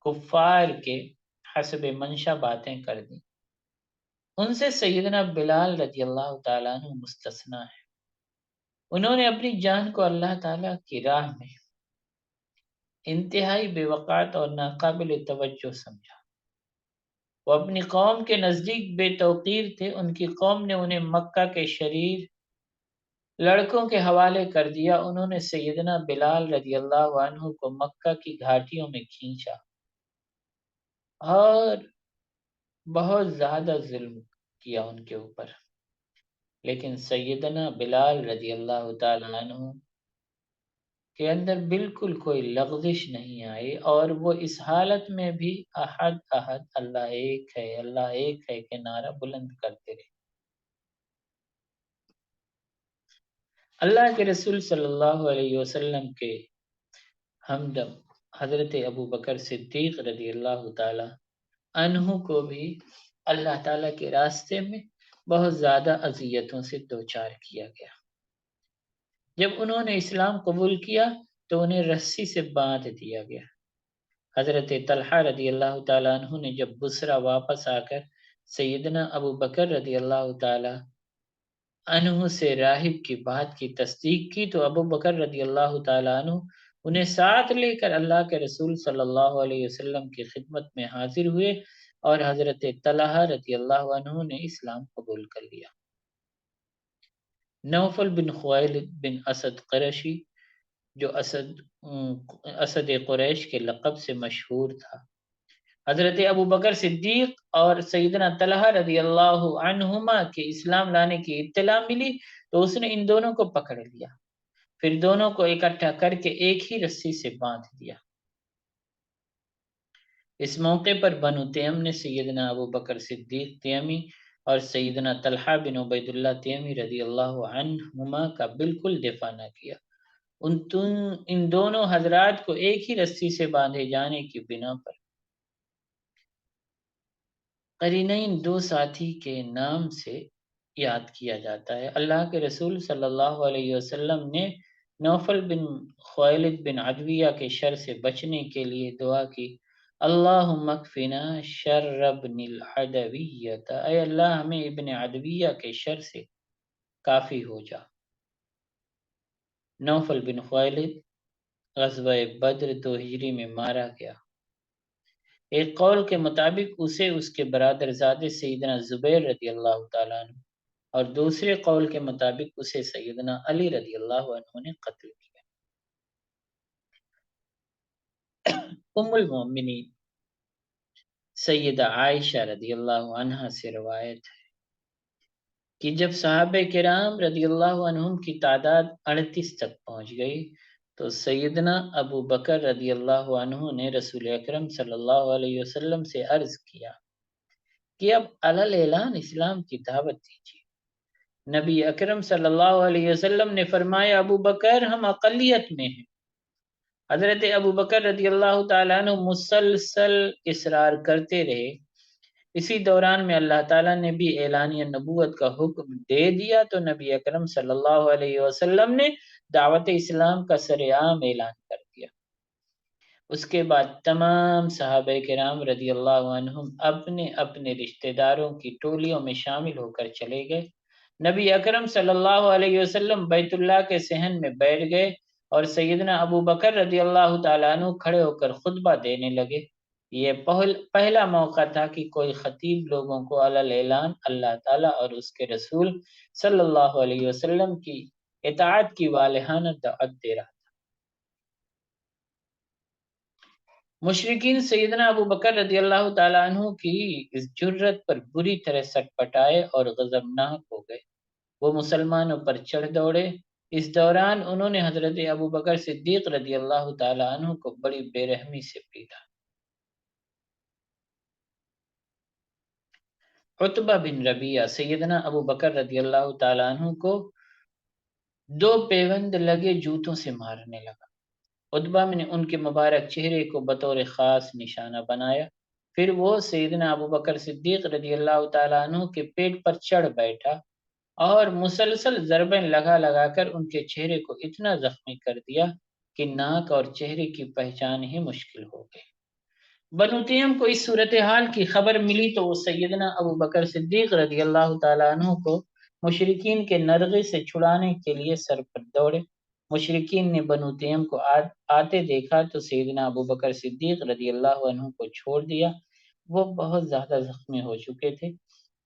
کفار کے حسب منشا باتیں کر دیں۔ ان سے سیدنا بلال رضی اللہ تعالیٰ عنہ مستثنیٰ ہے۔ انہوں نے اپنی جان کو اللہ تعالیٰ کی راہ میں انتہائی بے وقعت اور ناقابل توجہ سمجھا۔ وہ اپنی قوم کے نزدیک بے توقیر تھے۔ ان کی قوم نے انہیں مکہ کے شریر لڑکوں کے حوالے کر دیا۔ انہوں نے سیدنا بلال رضی اللہ عنہ کو مکہ کی گھاٹیوں میں کھینچا اور بہت زیادہ ظلم کیا ان کے اوپر، لیکن سیدنا بلال رضی اللہ تعالیٰ عنہ کے اندر بالکل کوئی لغزش نہیں آئی، اور وہ اس حالت میں بھی احد احد، اللہ ایک ہے، اللہ ایک ہے کہ نعرہ بلند کرتے رہے۔ اللہ کے رسول صلی اللہ علیہ وسلم کے ہمدم حضرت ابو بکر صدیق رضی اللہ تعالی عنہ کو بھی اللہ تعالیٰ کے راستے میں بہت زیادہ اذیتوں سے دوچار کیا گیا۔ جب انہوں نے اسلام قبول کیا تو انہیں رسی سے باندھ دیا گیا۔ حضرت طلحہ رضی اللہ تعالیٰ عنہ نے جب بصرہ واپس آ کر سیدنا ابو بکر رضی اللہ تعالیٰ عنہ سے راہب کی بات کی تصدیق کی تو ابو بکر رضی اللہ تعالیٰ عنہ انہیں ساتھ لے کر اللہ کے رسول صلی اللہ علیہ وسلم کی خدمت میں حاضر ہوئے، اور حضرت طلحہ رضی اللہ عنہ نے اسلام قبول کر لیا۔ نوفل بن خویلد بن اسد قریشی، جو اسد قریش کے لقب سے مشہور تھا، حضرت ابو بکر صدیق اور سیدنا طلحہ رضی اللہ عنہما کے اسلام لانے کی اطلاع ملی تو اس نے ان دونوں کو پکڑ لیا، پھر دونوں کو اکٹھا کر کے ایک ہی رسی سے باندھ دیا۔ اس موقع پر بنو تیم نے سیدنا ابو بکر صدیق تیمی اور سیدنا طلحہ بن عبید اللہ تیمی رضی اللہ عنہما کا بالکل دفاع نہ کیا۔ ان دونوں حضرات کو ایک ہی رسی سے باندھے جانے کی بنا پر قرینین، دو ساتھی کے نام سے یاد کیا جاتا ہے۔ اللہ کے رسول صلی اللہ علیہ وسلم نے نوفل بن خویلد بن عدویہ کے شر سے بچنے کے لیے دعا کی، اللہم اکفنا شر ابن العدویہ، اے اللہ ہمیں ابن عدویہ کے شر سے کافی ہو جا۔ نوفل بن خویلد غزوہ بدر 2 ہجری میں مارا گیا۔ ایک قول کے مطابق اسے اس کے برادر زادے سیدنا زبیر رضی اللہ تعالیٰ عنہ، اور دوسرے قول کے مطابق اسے سیدنا علی رضی اللہ عنہ نے قتل کیا۔ ام المؤمنین سیدہ عائشہ رضی اللہ عنہ سے روایت ہے کہ جب صحابہ کرام رضی اللہ عنہم کی تعداد 38 تک پہنچ گئی تو سیدنا ابو بکر رضی اللہ عنہ نے رسول اکرم صلی اللہ علیہ وسلم سے عرض کیا کہ اب علل اعلان اسلام کی دعوت دیجیے۔ نبی اکرم صلی اللہ علیہ وسلم نے فرمایا، ابو بکر ہم اقلیت میں ہیں۔ حضرت ابو بکر رضی اللہ تعالیٰ عنہ مسلسل اصرار کرتے رہے۔ اسی دوران میں اللہ تعالیٰ نے بھی اعلانیہ نبوت کا حکم دے دیا تو نبی اکرم صلی اللہ علیہ وسلم نے دعوت اسلام کا سرعام اعلان کر دیا۔ اس کے بعد تمام صحابہ کرام رضی اللہ عنہم اپنے اپنے رشتہ داروں کی ٹولیوں میں شامل ہو کر چلے گئے۔ نبی اکرم صلی اللہ علیہ وسلم بیت اللہ کے صحن میں بیٹھ گئے اور سیدنا ابو بکر رضی اللہ تعالیٰ عنہ کھڑے ہو کر خطبہ دینے لگے۔ یہ پہلا موقع تھا کہ کوئی خطیب لوگوں کو علی الاعلان اللہ تعالیٰ اور اس کے رسول صلی اللہ علیہ وسلم کی اطاعت کی والہانہ دعوت دے رہا۔ مشرکین سیدنا ابو بکر رضی اللہ تعالیٰ عنہ کی اس جرت پر بری طرح سٹپٹائے اور غضبناک ہو گئے۔ وہ مسلمانوں پر چڑھ دوڑے۔ اس دوران انہوں نے حضرت ابو بکر صدیق رضی اللہ تعالیٰ عنہ کو بڑی بے رحمی سے پیٹا۔ عتبہ بن ربیعہ سیدنا ابو بکر رضی اللہ تعالیٰ عنہ کو 2 پیوند لگے جوتوں سے مارنے لگا۔ عتبہ نے ان کے مبارک چہرے کو بطور خاص نشانہ بنایا۔ پھر وہ سیدنا ابو بکر صدیق رضی اللہ تعالیٰ عنہ کے پیٹ پر چڑھ بیٹھا اور مسلسل ضربیں لگا لگا کر ان کے چہرے کو اتنا زخمی کر دیا کہ ناک اور چہرے کی پہچان ہی مشکل ہو گئی۔ بنو تیم کو اس صورتحال کی خبر ملی تو وہ سیدنا ابو بکر صدیق رضی اللہ تعالیٰ عنہ کو مشرکین کے نرغے سے چھڑانے کے لیے سر پر دوڑے۔ مشرکین نے بنو تیم کو آتے دیکھا تو سیدنا ابو بکر صدیق رضی اللہ عنہ کو چھوڑ دیا۔ وہ بہت زیادہ زخمی ہو چکے تھے۔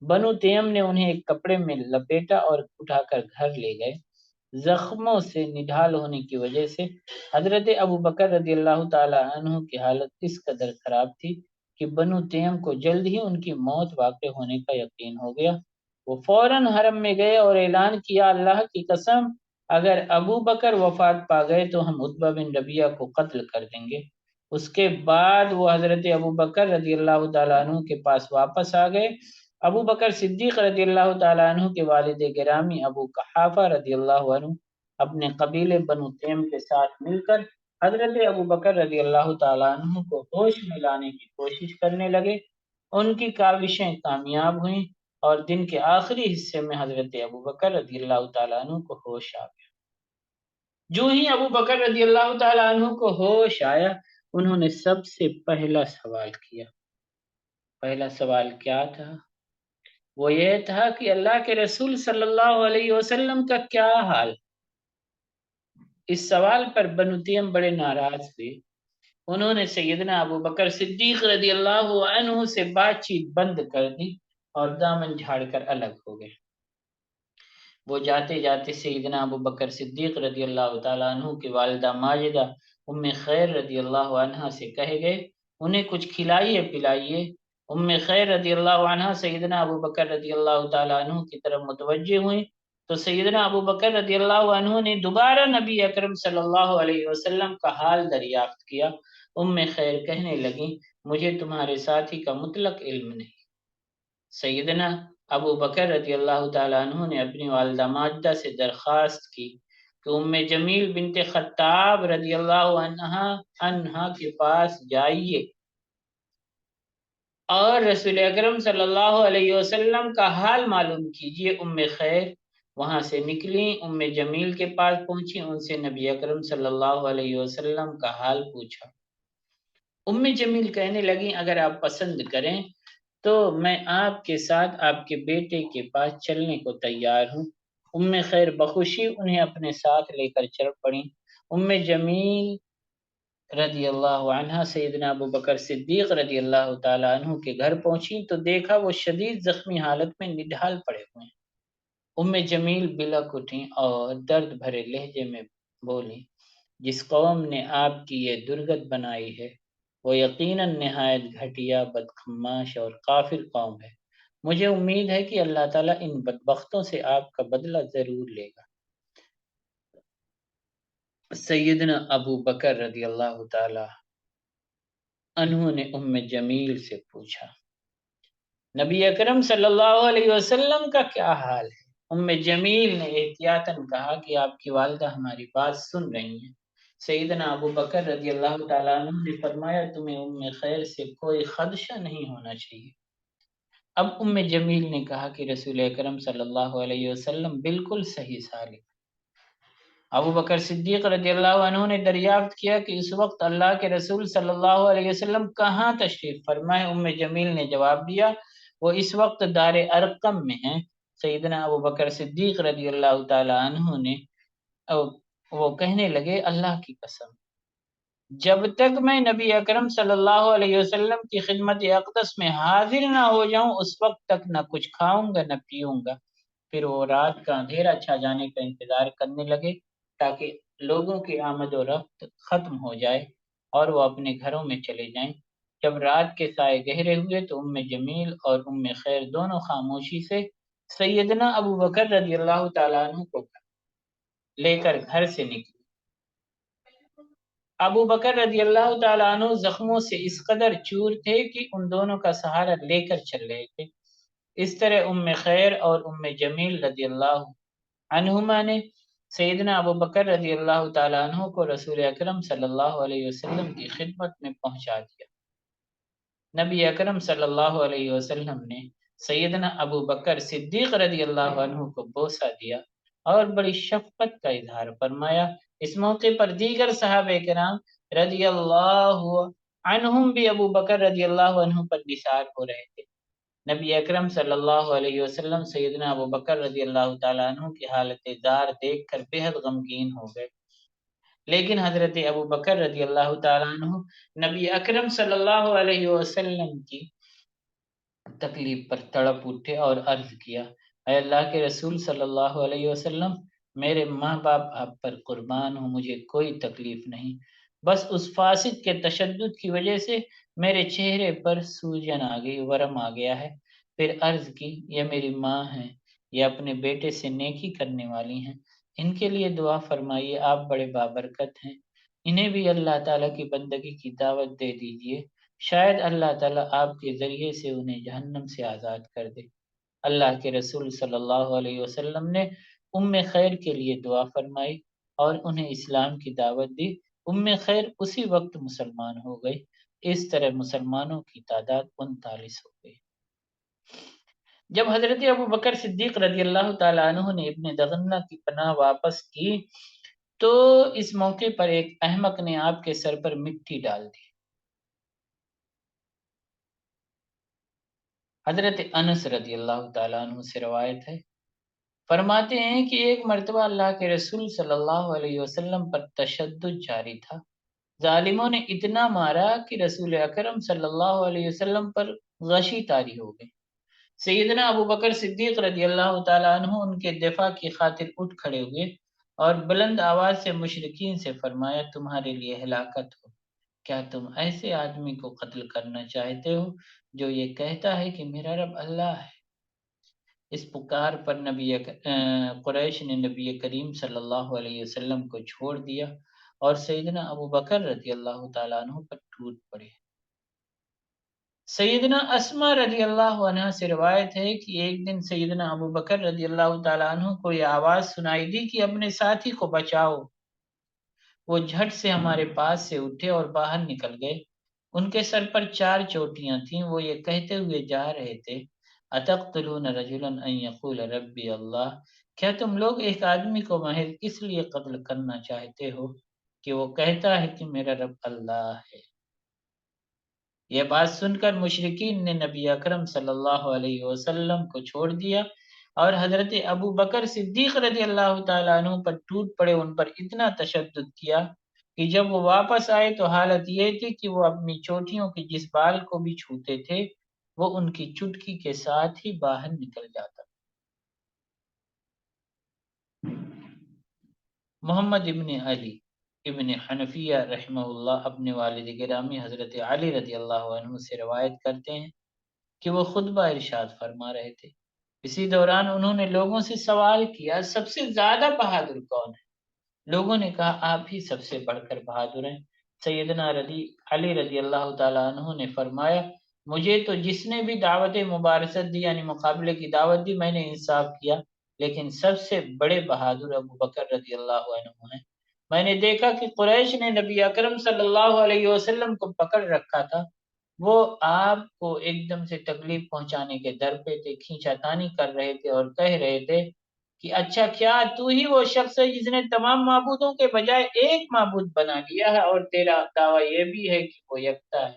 بنو تیم نے انہیں ایک کپڑے میں لپیٹا اور اٹھا کر گھر لے گئے۔ زخموں سے نڈھال ہونے کی وجہ سے حضرت ابو بکر رضی اللہ تعالیٰ عنہ کی حالت اس قدر خراب تھی کہ بنو تیم کو جلد ہی ان کی موت واقع ہونے کا یقین ہو گیا۔ وہ فوراً حرم میں گئے اور اعلان کیا، اللہ کی قسم اگر ابو بکر وفات پا گئے تو ہم عتبہ بن ربیعہ کو قتل کر دیں گے۔ اس کے بعد وہ حضرت ابو بکر رضی اللہ تعالیٰ عنہ کے پاس واپس آ گئے۔ ابو بکر صدیق رضی اللہ تعالیٰ عنہ کے والد گرامی ابو قحافہ رضی اللہ عنہ اپنے قبیلے بنو تیم کے ساتھ مل کر حضرت ابو بکر رضی اللہ تعالیٰ عنہ کو ہوش میں لانے کی کوشش کرنے لگے۔ ان کی کاوشیں کامیاب ہوئیں اور دن کے آخری حصے میں حضرت ابو بکر رضی اللہ تعالیٰ عنہ کو ہوش آ گیا۔ جو ہی ابو بکر رضی اللہ تعالیٰ عنہ کو ہوش آیا، انہوں نے سب سے پہلا سوال کیا۔ پہلا سوال کیا تھا؟ وہ یہ تھا کہ اللہ کے رسول صلی اللہ علیہ وسلم کا کیا حال؟ اس سوال پر بنو تیم بڑے ناراض ہوئے۔ انہوں نے سیدنا ابو بکر صدیق رضی اللہ عنہ سے بات چیت بند کر دی اور دامن جھاڑ کر الگ ہو گئے۔ وہ جاتے جاتے سیدنا ابو بکر صدیق رضی اللہ تعالیٰ عنہ کی والدہ ماجدہ ام خیر رضی اللہ عنہ سے کہے گئے، انہیں کچھ کھلائیے پلائیے۔ ام خیر رضی اللہ عنہ سیدنا ابو بکر رضی اللہ تعالیٰ عنہ کی طرف متوجہ ہوئیں تو سیدنا ابو بکر رضی اللہ عنہ نے دوبارہ نبی اکرم صلی اللہ علیہ وسلم کا حال دریافت کیا۔ ام خیر کہنے لگیں، مجھے تمہارے ساتھی کا مطلق علم نہیں۔ سیدنا ابو بکر رضی اللہ تعالیٰ عنہ نے اپنی والدہ ماجدہ سے درخواست کی کہ ام جمیل بنت خطاب رضی اللہ عنہا کے پاس جائیے اور رسول اکرم صلی اللہ علیہ وسلم کا حال معلوم کیجیے۔ ام خیر وہاں سے نکلی، ام جمیل کے پاس پہنچی، ان سے نبی اکرم صلی اللہ علیہ وسلم کا حال پوچھا۔ ام جمیل کہنے لگیں، اگر آپ پسند کریں تو میں آپ کے ساتھ آپ کے بیٹے کے پاس چلنے کو تیار ہوں۔ ام خیر بخوشی انہیں اپنے ساتھ لے کر چل پڑیں۔ ام جمیل رضی اللہ عنہ سیدنا ابو بکر صدیق رضی اللہ تعالیٰ عنہ کے گھر پہنچی تو دیکھا وہ شدید زخمی حالت میں نڈھال پڑے ہوئے ہیں۔ ام جمیل بلک اٹھیں اور درد بھرے لہجے میں بولی، جس قوم نے آپ کی یہ درگت بنائی ہے وہ یقیناً نہایت گھٹیا، بدخماش اور کافر قوم ہے۔ مجھے امید ہے کہ اللہ تعالیٰ ان بدبختوں سے آپ کا بدلہ ضرور لے گا۔ سیدنا ابو بکر رضی اللہ تعالیٰ عنہ نے ام جمیل سے پوچھا، نبی اکرم صلی اللہ علیہ وسلم کا کیا حال ہے؟ ام جمیل نے احتیاطاً کہا کہ آپ کی والدہ ہماری بات سن رہی ہیں۔ سیدنا ابو بکر رضی اللہ تعالیٰ عنہ نے فرمایا، تمہیں ام خیر سے کوئی خدشہ نہیں ہونا چاہیے۔ اب ام جمیل نے کہا کہ رسول اکرم صلی اللہ علیہ وسلم بالکل صحیح سالم۔ ابو بکر صدیق رضی اللہ عنہ نے دریافت کیا کہ اس وقت اللہ کے رسول صلی اللہ علیہ وسلم کہاں تشریف فرمائے؟ ام جمیل نے جواب دیا، وہ اس وقت دار ارقم میں ہیں۔ سیدنا ابو بکر صدیق رضی اللہ تعالی عنہ نے وہ کہنے لگے اللہ کی قسم، جب تک میں نبی اکرم صلی اللہ علیہ وسلم کی خدمت اقدس میں حاضر نہ ہو جاؤں اس وقت تک نہ کچھ کھاؤں گا نہ پیوں گا۔ پھر وہ رات کا اندھیرا چھا جانے کا انتظار کرنے لگے تاکہ لوگوں کی آمد و رفت ختم ہو جائے اور وہ اپنے گھروں میں چلے جائیں۔ جب رات کے سائے گہرے ہوئے تو ام جمیل اور ام خیر دونوں خاموشی سے سیدنا ابو بکر رضی اللہ تعالیٰ عنہ کو لے کر گھر سے نکلی۔ ابو بکر رضی اللہ تعالیٰ عنہ زخموں سے اس قدر چور تھے کہ ان دونوں کا سہارا لے کر چل رہے تھے۔ اس طرح ام خیر اور ام جمیل رضی اللہ عنہما نے سیدنا ابو بکر رضی اللہ تعالیٰ عنہ کو رسول اکرم صلی اللہ علیہ وسلم کی خدمت میں پہنچا دیا۔ نبی اکرم صلی اللہ علیہ وسلم نے سیدنا ابو بکر صدیق رضی اللہ عنہ کو بوسہ دیا اور بڑی شفقت کا اظہار فرمایا۔ اس موقع پر دیگر صحابہ کرام رضی اللہ عنہم بھی ابو بکر رضی اللہ عنہ پر نثار ہو رہے تھے۔ نبی اکرم صلی اللہ علیہ وسلم سیدنا ابو بکر رضی اللہ تعالیٰ عنہ کی حالت زار دیکھ کر بے حد غمگین ہو گئے، لیکن حضرت ابو بکر رضی اللہ تعالیٰ عنہ نبی اکرم صلی اللہ علیہ وسلم کی تکلیف پر تڑپ اٹھے اور عرض کیا، اے اللہ کے رسول صلی اللہ علیہ وسلم، میرے ماں باپ آپ پر قربان ہوں، مجھے کوئی تکلیف نہیں، بس اس فاسد کے تشدد کی وجہ سے میرے چہرے پر سوجن آ گئی، ورم آ گیا ہے۔ پھر عرض کی، یہ میری ماں ہیں، یہ اپنے بیٹے سے نیکی کرنے والی ہیں، ان کے لیے دعا فرمائیے، آپ بڑے بابرکت ہیں، انہیں بھی اللہ تعالیٰ کی بندگی کی دعوت دے دیجیے، شاید اللہ تعالیٰ آپ کے ذریعے سے انہیں جہنم سے آزاد کر دے۔ اللہ کے رسول صلی اللہ علیہ وسلم نے ام خیر کے لیے دعا فرمائی اور انہیں اسلام کی دعوت دی۔ ام خیر اسی وقت مسلمان ہو گئی۔ اس طرح مسلمانوں کی تعداد 39 ہو گئی۔ جب حضرت ابو بکر صدیق رضی اللہ تعالیٰ عنہ نے ابن دغنہ کی پناہ واپس کی تو اس موقع پر ایک احمق نے آپ کے سر پر مٹی ڈال دی۔ حضرت انس رضی اللہ تعالیٰ عنہ سے روایت ہے، فرماتے ہیں کہ ایک مرتبہ اللہ کے رسول صلی اللہ علیہ وسلم پر تشدد جاری تھا۔ ظالموں نے اتنا مارا کہ رسول اکرم صلی اللہ علیہ وسلم پر غشی طاری ہو گئی۔ سیدنا ابو بکر صدیق رضی اللہ تعالیٰ عنہ ان کے دفاع کی خاطر اٹھ کھڑے ہوئے اور بلند آواز سے مشرکین سے فرمایا، تمہارے لیے ہلاکت ہو، کیا تم ایسے آدمی کو قتل کرنا چاہتے ہو جو یہ کہتا ہے کہ میرا رب اللہ ہے؟ اس پکار پر قریش نے نبی کریم صلی اللہ علیہ وسلم کو چھوڑ دیا اور سیدنا ابو بکر رضی اللہ تعالیٰ عنہ پر ٹوٹ پڑے۔ سیدنا اسما رضی اللہ عنہ سے روایت ہے کہ ایک دن سیدنا ابو بکر رضی اللہ تعالیٰ عنہ کو یہ آواز سنائی دی کہ اپنے ساتھی کو بچاؤ۔ وہ جھٹ سے ہمارے پاس سے اٹھے اور باہر نکل گئے۔ ان کے سر پر 4 چوٹیاں تھیں۔ وہ یہ کہتے ہوئے جا رہے تھے، اتقتلون رجلا ان یقول ربی اللہ، کیا تم لوگ ایک آدمی کو محض اس لیے قتل کرنا چاہتے ہو کہ وہ کہتا ہے کہ میرا رب اللہ ہے؟ یہ بات سن کر مشرکین نے نبی اکرم صلی اللہ علیہ وسلم کو چھوڑ دیا اور حضرت ابو بکر صدیق رضی اللہ تعالیٰ عنہ پر ٹوٹ پڑے، ان پر اتنا تشدد کیا کہ جب وہ واپس آئے تو حالت یہ تھی کہ وہ اپنی چوٹیوں کے جس بال کو بھی چھوتے تھے وہ ان کی چٹکی کے ساتھ ہی باہر نکل جاتا۔ محمد ابن علی ابن حنفیہ رحمہ اللہ اپنے والد گرامی حضرت علی رضی اللہ عنہ سے روایت کرتے ہیں کہ وہ خطبہ ارشاد فرما رہے تھے۔ اسی دوران انہوں نے لوگوں سے سوال کیا، سب سے زیادہ بہادر کون ہے؟ لوگوں نے کہا، آپ ہی سب سے بڑھ کر بہادر ہیں۔ سیدنا علی رضی اللہ تعالیٰ عنہ نے فرمایا، مجھے تو جس نے بھی دعوت مبارزت دی یعنی مقابلے کی دعوت دی میں نے انصاف کیا، لیکن سب سے بڑے بہادر ابو بکر رضی اللہ عنہ ہیں۔ میں نے دیکھا کہ قریش نے نبی اکرم صلی اللہ علیہ وسلم کو پکڑ رکھا تھا، وہ آپ کو ایک دم سے تکلیف پہنچانے کے در پہ تھے، کھینچا تانی کر رہے تھے اور کہہ رہے تھے کہ اچھا کیا تو ہی وہ شخص ہے جس نے تمام معبودوں کے بجائے ایک معبود بنا لیا ہے اور تیرا دعویٰ یہ بھی ہے کہ وہ یکتا ہے؟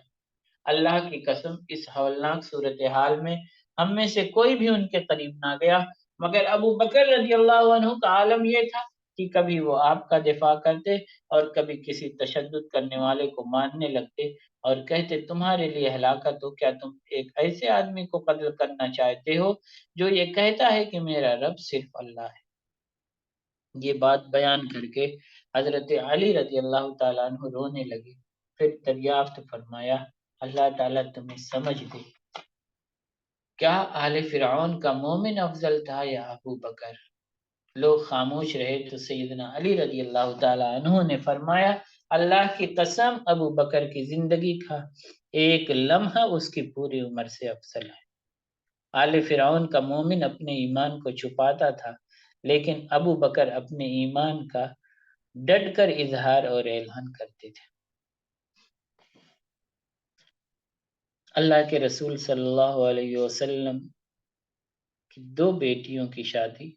اللہ کی قسم اس ہولناک صورتحال میں ہم میں سے کوئی بھی ان کے قریب نہ گیا، مگر ابو بکر رضی اللہ عنہ کا عالم یہ تھا کہ کبھی وہ آپ کا دفاع کرتے اور کبھی کسی تشدد کرنے والے کو مارنے لگتے اور کہتے تمہارے لیے ہلاکت ہو، کیا تم ایک ایسے آدمی کو قتل کرنا چاہتے ہو جو یہ کہتا ہے کہ میرا رب صرف اللہ ہے۔ یہ بات بیان کر کے حضرت علی رضی اللہ تعالیٰ عنہ رونے لگے، پھر دریافت فرمایا اللہ تعالیٰ تمہیں سمجھ دے، کیا آل فرعون کا مومن افضل تھا یا ابو بکر؟ لوگ خاموش رہے تو سیدنا علی رضی اللہ تعالیٰ عنہ نے فرمایا اللہ کی قسم ابو بکر کی زندگی کا ایک لمحہ اس کی پوری عمر سے افضل ہے۔ آل فرعون کا مومن اپنے ایمان کو چھپاتا تھا، لیکن ابو بکر اپنے ایمان کا ڈٹ کر اظہار اور اعلان کرتے تھے۔ اللہ کے رسول صلی اللہ علیہ وسلم کی دو بیٹیوں کی شادی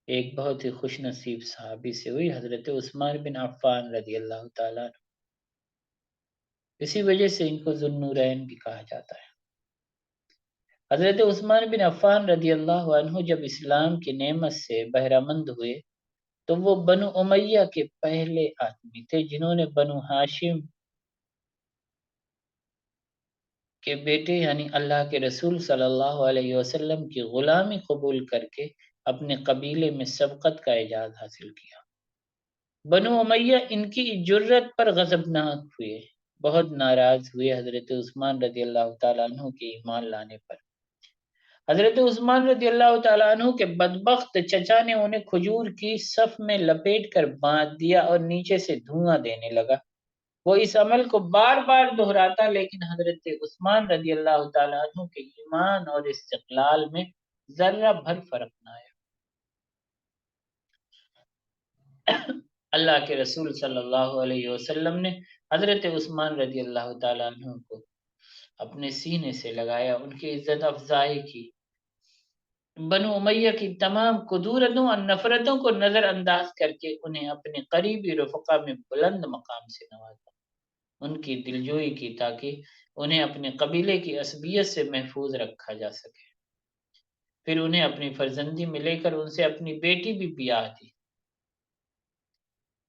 ایک بہت ہی خوش نصیب صحابی سے ہوئی، حضرت عثمان بن عفان رضی اللہ تعالیٰ عنہ۔ اسی وجہ سے ان کو ذو النورین بھی کہا جاتا ہے۔ حضرت عثمان بن عفان رضی اللہ عنہ جب اسلام کی نعمت سے بہرہ مند ہوئے تو وہ بنو امیہ کے پہلے آدمی تھے جنہوں نے بنو ہاشم کے بیٹے یعنی اللہ کے رسول صلی اللہ علیہ وسلم کی غلامی قبول کر کے اپنے قبیلے میں سبقت کا اعزاز حاصل کیا۔ بنو امیہ ان کی جرت پر غضبناک ہوئے، بہت ناراض ہوئے حضرت عثمان رضی اللہ تعالیٰ عنہ کے ایمان لانے پر۔ حضرت عثمان رضی اللہ تعالیٰ عنہ کے بدبخت چچا نے انہیں کھجور کی صف میں لپیٹ کر باندھ دیا اور نیچے سے دھواں دینے لگا۔ وہ اس عمل کو بار بار دہراتا لیکن حضرت عثمان رضی اللہ تعالیٰ عنہ کے ایمان اور استقلال میں ذرہ بھر فرق نہ آیا۔ اللہ کے رسول صلی اللہ علیہ وسلم نے حضرت عثمان رضی اللہ تعالیٰ عنہ کو اپنے سینے سے لگایا، ان کی عزت افزائی کی، بنو امیہ کی تمام کدورتوں اور نفرتوں کو نظر انداز کر کے انہیں اپنے قریبی رفقا میں بلند مقام سے نوازا، ان کی دلجوئی کی تاکہ انہیں اپنے قبیلے کی عصبیت سے محفوظ رکھا جا سکے۔ پھر انہیں اپنی فرزندی میں لے کر ان سے اپنی بیٹی بھی بیاہ دی،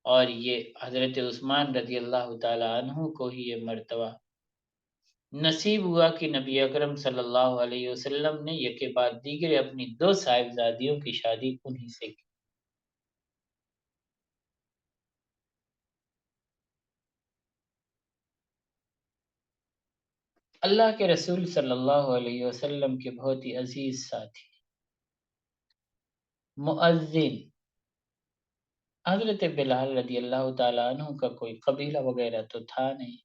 اور یہ حضرت عثمان رضی اللہ تعالی عنہ کو ہی یہ مرتبہ نصیب ہوا کہ نبی اکرم صلی اللہ علیہ وسلم نے یکے بعد دیگر اپنی دو صاحبزادیوں کی شادی انہی سے کی۔ اللہ کے رسول صلی اللہ علیہ وسلم کے بہت ہی عزیز ساتھی مؤذن حضرت بلال رضی اللہ تعالیٰ عنہ کا کوئی قبیلہ وغیرہ تو تھا نہیں،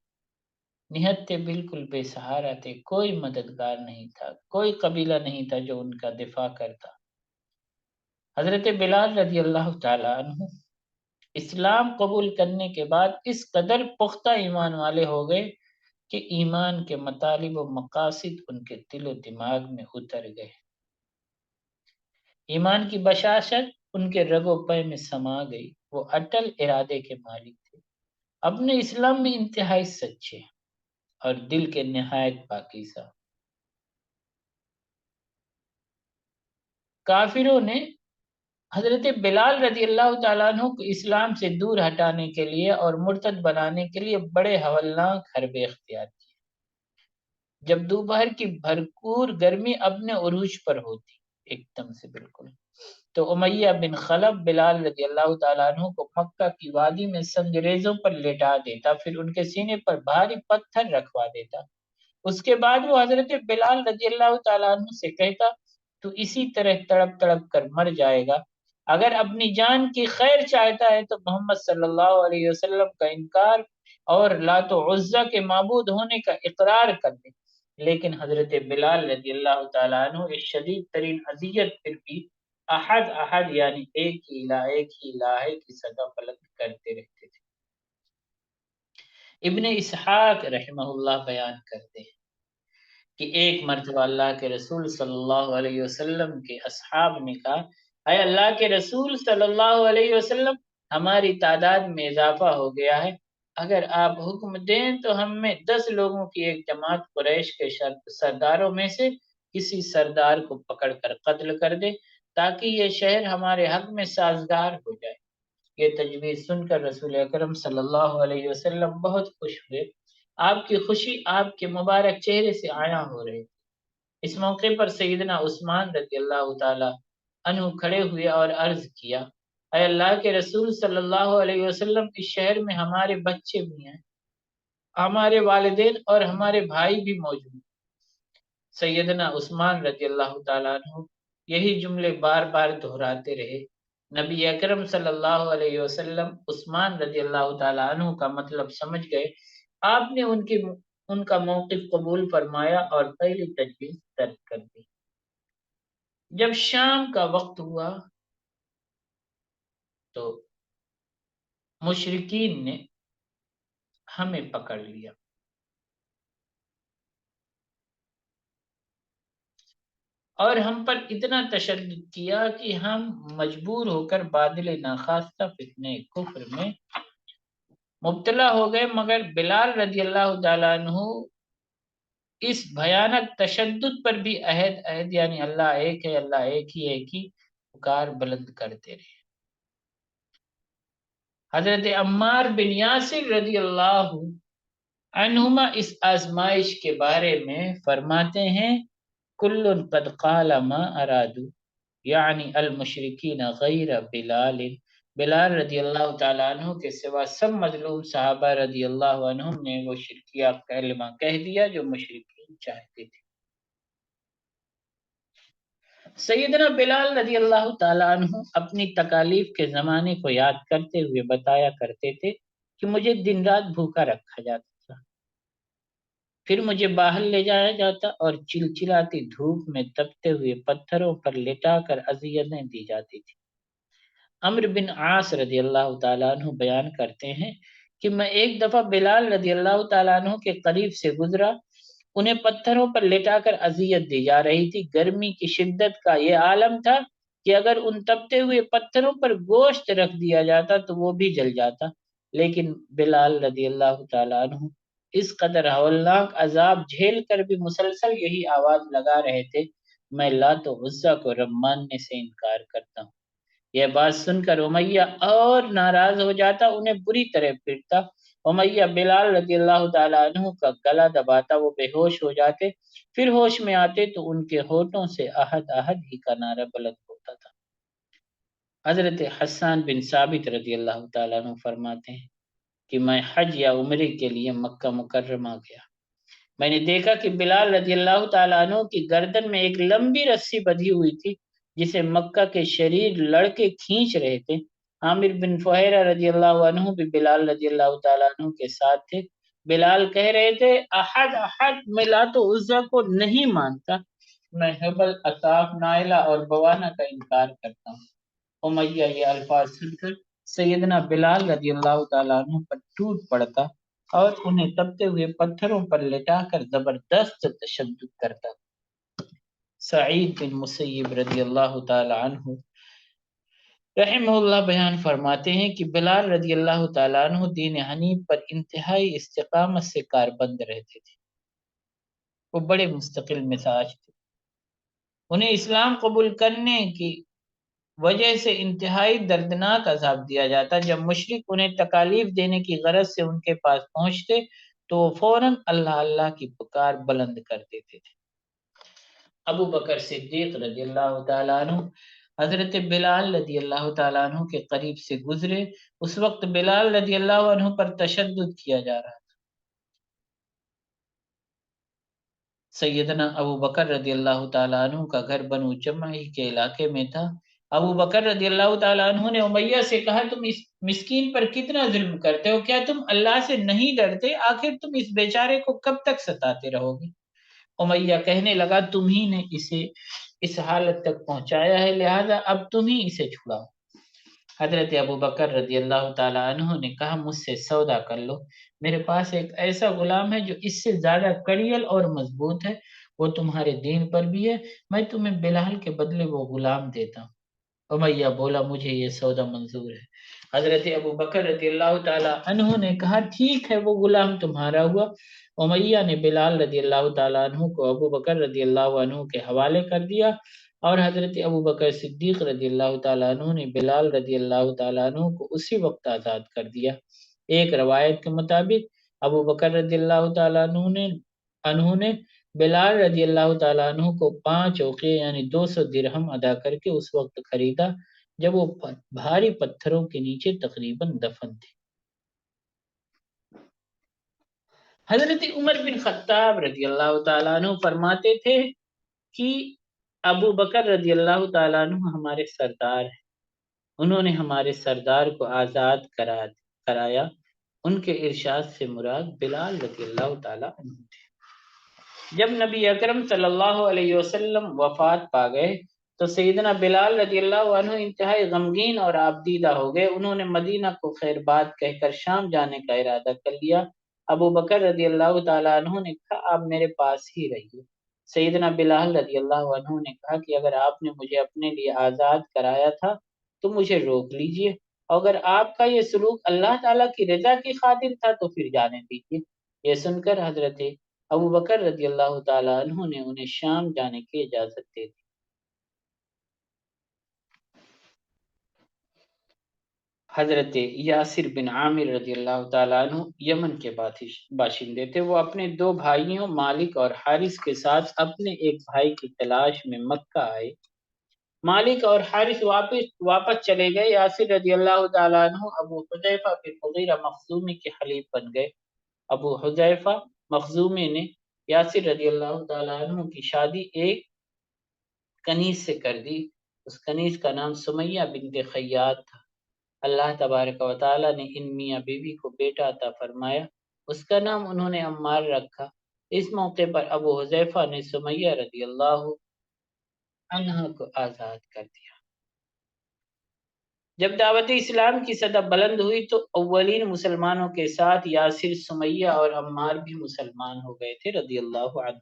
نہتے بالکل بے سہارا تھے، کوئی مددگار نہیں تھا، کوئی قبیلہ نہیں تھا جو ان کا دفاع کرتا۔ حضرت بلال رضی اللہ تعالیٰ عنہ اسلام قبول کرنے کے بعد اس قدر پختہ ایمان والے ہو گئے کہ ایمان کے مطالب و مقاصد ان کے دل و دماغ میں اتر گئے، ایمان کی بشاشت ان کے رگ و پے میں سما گئی، وہ اٹل ارادے کے مالک تھے، اپنے اسلام میں انتہائی سچے اور دل کے نہایت پاکیزہ۔ کافروں نے حضرت بلال رضی اللہ تعالیٰ عنہ کو اسلام سے دور ہٹانے کے لیے اور مرتد بنانے کے لیے بڑے ہولناک حربے اختیار کی۔ جب دوپہر کی بھرپور گرمی اپنے عروج پر ہوتی ایک دم سے بالکل، تو امیہ بن خلف بلال رضی اللہ تعالیٰ عنہ کو مکہ کی وادی میں سنگریزوں پر لٹا دیتا، پھر ان کے سینے پر بھاری پتھر رکھوا دیتا۔ اس کے بعد وہ حضرت بلال رضی اللہ تعالیٰ عنہ سے کہتا تو اسی طرح تڑپ تڑپ کر مر جائے گا، اگر اپنی جان کی خیر چاہتا ہے تو محمد صلی اللہ علیہ وسلم کا انکار اور لات و عزہ کے معبود ہونے کا اقرار کر دے۔ لیکن حضرت بلال رضی اللہ تعالیٰ عنہ اس شدید ترین اذیت پھر بھی احد احد یعنی ایک ہی الہ کی سدا بلند کرتے رہتے تھے۔ ابن اسحاق رحمہ اللہ بیان کرتے ہیں کہ ایک مرتبہ اللہ کے رسول صلی اللہ علیہ وسلم کے اصحاب نے کہا اے اللہ کے رسول صلی اللہ علیہ وسلم، ہماری تعداد میں اضافہ ہو گیا ہے، اگر آپ حکم دیں تو ہم میں 10 لوگوں کی ایک جماعت قریش کے سرداروں میں سے کسی سردار کو پکڑ کر قتل کر دے تاکہ یہ شہر ہمارے حق میں سازگار ہو جائے۔ یہ تجویز سن کر رسول اکرم صلی اللہ علیہ وسلم بہت خوش ہوئے۔ آپ کی خوشی آپ کے مبارک چہرے سے عیاں ہو رہی۔ اس موقع پر سیدنا عثمان رضی اللہ تعالی عنہ کھڑے ہوئے اور عرض کیا، اے اللہ کے رسول صلی اللہ علیہ وسلم، اس شہر میں ہمارے بچے بھی ہیں، ہمارے والدین اور ہمارے بھائی بھی موجود ہیں۔ سیدنا عثمان رضی اللہ تعالیٰ عنہ یہی جملے بار بار دہراتے رہے۔ نبی اکرم صلی اللہ علیہ وسلم عثمان رضی اللہ تعالیٰ عنہ کا مطلب سمجھ گئے۔ آپ نے ان کا موقف قبول فرمایا اور پہلی تجویز ترک کر دی۔ جب شام کا وقت ہوا تو مشرکین نے ہمیں پکڑ لیا اور ہم پر اتنا تشدد کیا کہ ہم مجبور ہو کر بادل ناخواستہ فتنہ کفر میں مبتلا ہو گئے، مگر بلال رضی اللہ تعالیٰ عنہ اس بھیانک تشدد پر بھی عہد یعنی اللہ ایک ہے، اللہ ایک ہی پکار بلند کرتے رہے۔ حضرت عمار بن یاسر رضی اللہ عنہما اس آزمائش کے بارے میں فرماتے ہیں، کل قد قال ما ارادو یعنی المشرکین غیر بلال، بلال رضی اللہ تعالیٰ عنہ کے سوا سب مظلوم صحابہ رضی اللہ عنہم نے وہ شرکیہ کلمہ کہہ دیا جو مشرکین چاہتے تھے۔ سیدنا بلال رضی اللہ تعالیٰ عنہ اپنی تکالیف کے زمانے کو یاد کرتے ہوئے بتایا کرتے تھے کہ مجھے دن رات بھوکا رکھا جاتا تھا، پھر مجھے باہر لے جایا جاتا اور چلچلاتی دھوپ میں تپتے ہوئے پتھروں پر لٹا کر اذیتیں دی جاتی تھی۔ عمرو بن عاص رضی اللہ تعالیٰ عنہ بیان کرتے ہیں کہ میں ایک دفعہ بلال رضی اللہ تعالیٰ عنہ کے قریب سے گزرا، انہیں پتھروں پر لٹا کر اذیت دی جا رہی تھی۔ گرمی کی شدت کا یہ عالم تھا کہ اگر ان تپتے ہوئے پتھروں پر گوشت رکھ دیا جاتا تو وہ بھی جل جاتا، لیکن بلال رضی اللہ تعالیٰ عنہ اس قدر ہولناک عذاب جھیل کر بھی مسلسل یہی آواز لگا رہے تھے، میں لات و عزا کو رب ماننے سے انکار کرتا ہوں۔ یہ بات سن کر امیہ اور ناراض ہو جاتا، انہیں بری طرح پیٹتا۔ امیہ بلال رضی اللہ تعالیٰ عنہ کا گلا دباتا، وہ بے ہوش ہو جاتے، پھر ہوش میں آتے تو ان کے ہونٹوں سے احد احد ہی کا نعرہ بلند ہوتا تھا۔ حضرت حسان بن ثابت رضی اللہ تعالیٰ عنہ فرماتے ہیں کہ میں حج یا عمرے کے لیے مکہ مکرمہ گیا، میں نے دیکھا کہ بلال رضی اللہ تعالیٰ عنہ کی گردن میں ایک لمبی رسی بندھی ہوئی تھی جسے مکہ کے شریر لڑکے کھینچ رہے تھے۔ عامر بن فہیرہ رضی اللہ عنہ بھی بلال رضی اللہ تعالیٰ عنہ کے ساتھ تھے۔ بلال کہہ رہے تھے، احد احد، میں لات و عزا کو نہیں مانتا، میں حبل، اصاف، نائلہ اور بوانا کا انکار کرتا ہوں۔ امیہ یہ الفاظ سن کر سیدنا بلال رضی اللہ تعالیٰ عنہ پر ٹوٹ پڑتا اور انہیں تپتے ہوئے پتھروں پر لٹا کر زبردست تشدد کرتا۔ سعید بن مسیب رضی اللہ تعالی عنہ رحمہ اللہ بیان فرماتے ہیں کہ بلال رضی اللہ تعالیٰ عنہ دین حنیف پر انتہائی استقامت سے کاربند رہتے تھے، وہ بڑے مستقل مزاج تھے، انہیں اسلام قبول کرنے کی وجہ سے انتہائی دردناک عذاب دیا جاتا۔ جب مشرک انہیں تکالیف دینے کی غرض سے ان کے پاس پہنچتے تو وہ فوراً اللہ اللہ کی پکار بلند کر دیتے تھے۔ ابو بکر صدیق رضی اللہ تعالیٰ عنہ حضرت بلال رضی اللہ تعالیٰ عنہ کے قریب سے گزرے، اس وقت بلال رضی اللہ عنہ پر تشدد کیا جا رہا تھا۔ سیدنا ابو بکر رضی اللہ تعالیٰ عنہ کا گھر بنو جمعی کے علاقے میں تھا۔ ابو بکر رضی اللہ تعالیٰ عنہ نے امیہ سے کہا، تم اس مسکین پر کتنا ظلم کرتے ہو، کیا تم اللہ سے نہیں ڈرتے؟ آخر تم اس بیچارے کو کب تک ستاتے رہو گے؟ امیہ کہنے لگا، تم ہی نے اسے اس حالت تک پہنچایا ہے، لہذا اب تم ہی اسے چھڑاؤ۔ حضرت ابو بکر رضی اللہ تعالیٰ عنہ نے کہا، مجھ سے سودا کر لو، میرے پاس ایک ایسا غلام ہے جو اس سے زیادہ کڑیل اور مضبوط ہے، وہ تمہارے دین پر بھی ہے، میں تمہیں بلال کے بدلے وہ غلام دیتا ہوں۔ امیہ بولا، مجھے یہ سودا منظور ہے۔ حضرت ابو بکر رضی اللہ تعالیٰ عنہ نے کہا، ٹھیک ہے، وہ غلام تمہارا ہوا۔ امیہ نے بلال رضی اللہ تعالیٰ عنہ کو ابو بکر رضی اللہ عنہ کے حوالے کر دیا۔ اور حضرت ابو بکر صدیق رضی اللہ تعالیٰ عنہ نے بلال رضی اللہ تعالیٰ عنہ کو اسی وقت آزاد کر دیا۔ ایک روایت کے مطابق ابو بکر رضی اللہ تعالیٰ عنہ نے بلال رضی اللہ تعالیٰ عنہ کو 5 اوقیہ یعنی 200 درہم ادا کر کے اس وقت خریدا جب وہ بھاری پتھروں کے نیچے تقریباً دفن تھے۔ حضرت عمر بن خطاب رضی اللہ تعالیٰ عنہ فرماتے تھے کہ ابو بکر رضی اللہ تعالیٰ عنہ ہمارے سردار ہیں، انہوں نے ہمارے سردار کو آزاد کرایا۔ ان کے ارشاد سے مراد بلال رضی اللہ تعالیٰ عنہ تھے۔ جب نبی اکرم صلی اللہ علیہ وسلم وفات پا گئے تو سیدنا بلال رضی اللہ عنہ انتہائی غمگین اور آبدیدہ ہو گئے۔ انہوں نے مدینہ کو خیر باد کہہ کر شام جانے کا ارادہ کر لیا۔ ابو بکر رضی اللہ تعالیٰ عنہ نے کہا آپ میرے پاس ہی رہیے۔ سیدنا بلال رضی اللہ عنہ نے کہا کہ اگر آپ نے مجھے اپنے لیے آزاد کرایا تھا تو مجھے روک لیجئے، اور اگر آپ کا یہ سلوک اللہ تعالیٰ کی رضا کی خاطر تھا تو پھر جانے دیجئے۔ یہ سن کر حضرت ابو بکر رضی اللہ تعالیٰ عنہ نے انہیں شام جانے کی اجازت دے دی۔ حضرت یاسر بن عامر رضی اللہ تعالیٰ عنہ یمن کے باشندے تھے۔ وہ اپنے 2 بھائیوں مالک اور حارث کے ساتھ اپنے ایک بھائی کی تلاش میں مکہ آئے۔ مالک اور حارث واپس چلے گئے۔ یاسر رضی اللہ تعالیٰ عنہ ابو حذیفہ بن مغیرہ مخزومی کے حلیف بن گئے۔ ابو حذیفہ مخزومی نے یاسر رضی اللہ تعالیٰ عنہ کی شادی ایک کنیز سے کر دی۔ اس کنیز کا نام سمیہ بنت خیاط تھا۔ اللہ تبارک و تعالیٰ نے ان میاں بیوی کو بیٹا عطا فرمایا، اس کا نام انہوں نے عمار رکھا۔ اس موقع پر ابو حذیفہ نے سمیہ رضی اللہ عنہا کو آزاد کر دیا۔ جب دعوت اسلام کی صدا بلند ہوئی تو اولین مسلمانوں کے ساتھ یاسر، سمیہ اور عمار بھی مسلمان ہو گئے تھے رضی اللہ عنہ۔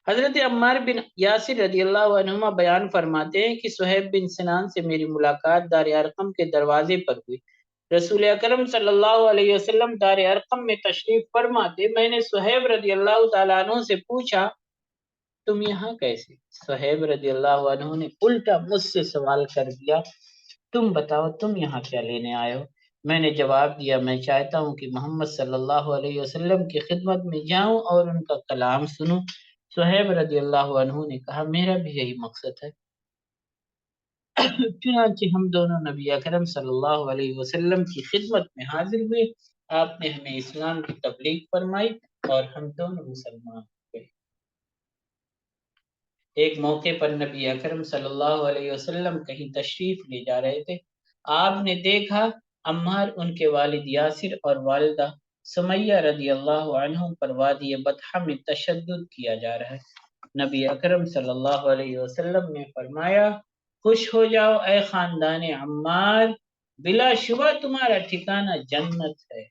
حضرت عمار بن یاسر رضی اللہ عنہما بیان فرماتے ہیں کہ صہیب بن سنان سے میری ملاقات دار ارقم کے دروازے پر ہوئی۔ رسول اکرم صلی اللہ علیہ وسلم دار ارقم میں تشریف فرما تھے۔ میں نے صہیب رضی اللہ تعالیٰ عنہ سے پوچھا تم یہاں کیسے؟ صہیب رضی اللہ عنہ نے الٹا مجھ سے سوال کر دیا تم بتاؤ تم یہاں کیا لینے آئے ہو؟ میں نے جواب دیا میں چاہتا ہوں کہ محمد صلی اللہ علیہ وسلم کی خدمت میں جاؤں اور ان کا کلام سنوں۔ صہیب رضی اللہ عنہ نے کہا میرا بھی یہی مقصد ہے۔ چنانچہ ہم دونوں نبی اکرم صلی اللہ علیہ وسلم کی خدمت میں حاضر ہوئے۔ آپ نے ہمیں اسلام کی تبلیغ فرمائی اور ہم دونوں مسلمان ہوئے۔ ایک موقع پر نبی اکرم صلی اللہ علیہ وسلم کہیں تشریف لے جا رہے تھے۔ آپ نے دیکھا عمار ان کے والد یاسر اور والدہ سمیہ رضی اللہ عنہ پر وادی بطحہ میں تشدد کیا جا رہا ہے۔ نبی اکرم صلی اللہ علیہ وسلم نے فرمایا خوش ہو جاؤ اے خاندان عمار، بلا شبہ تمہارا ٹھکانہ جنت ہے،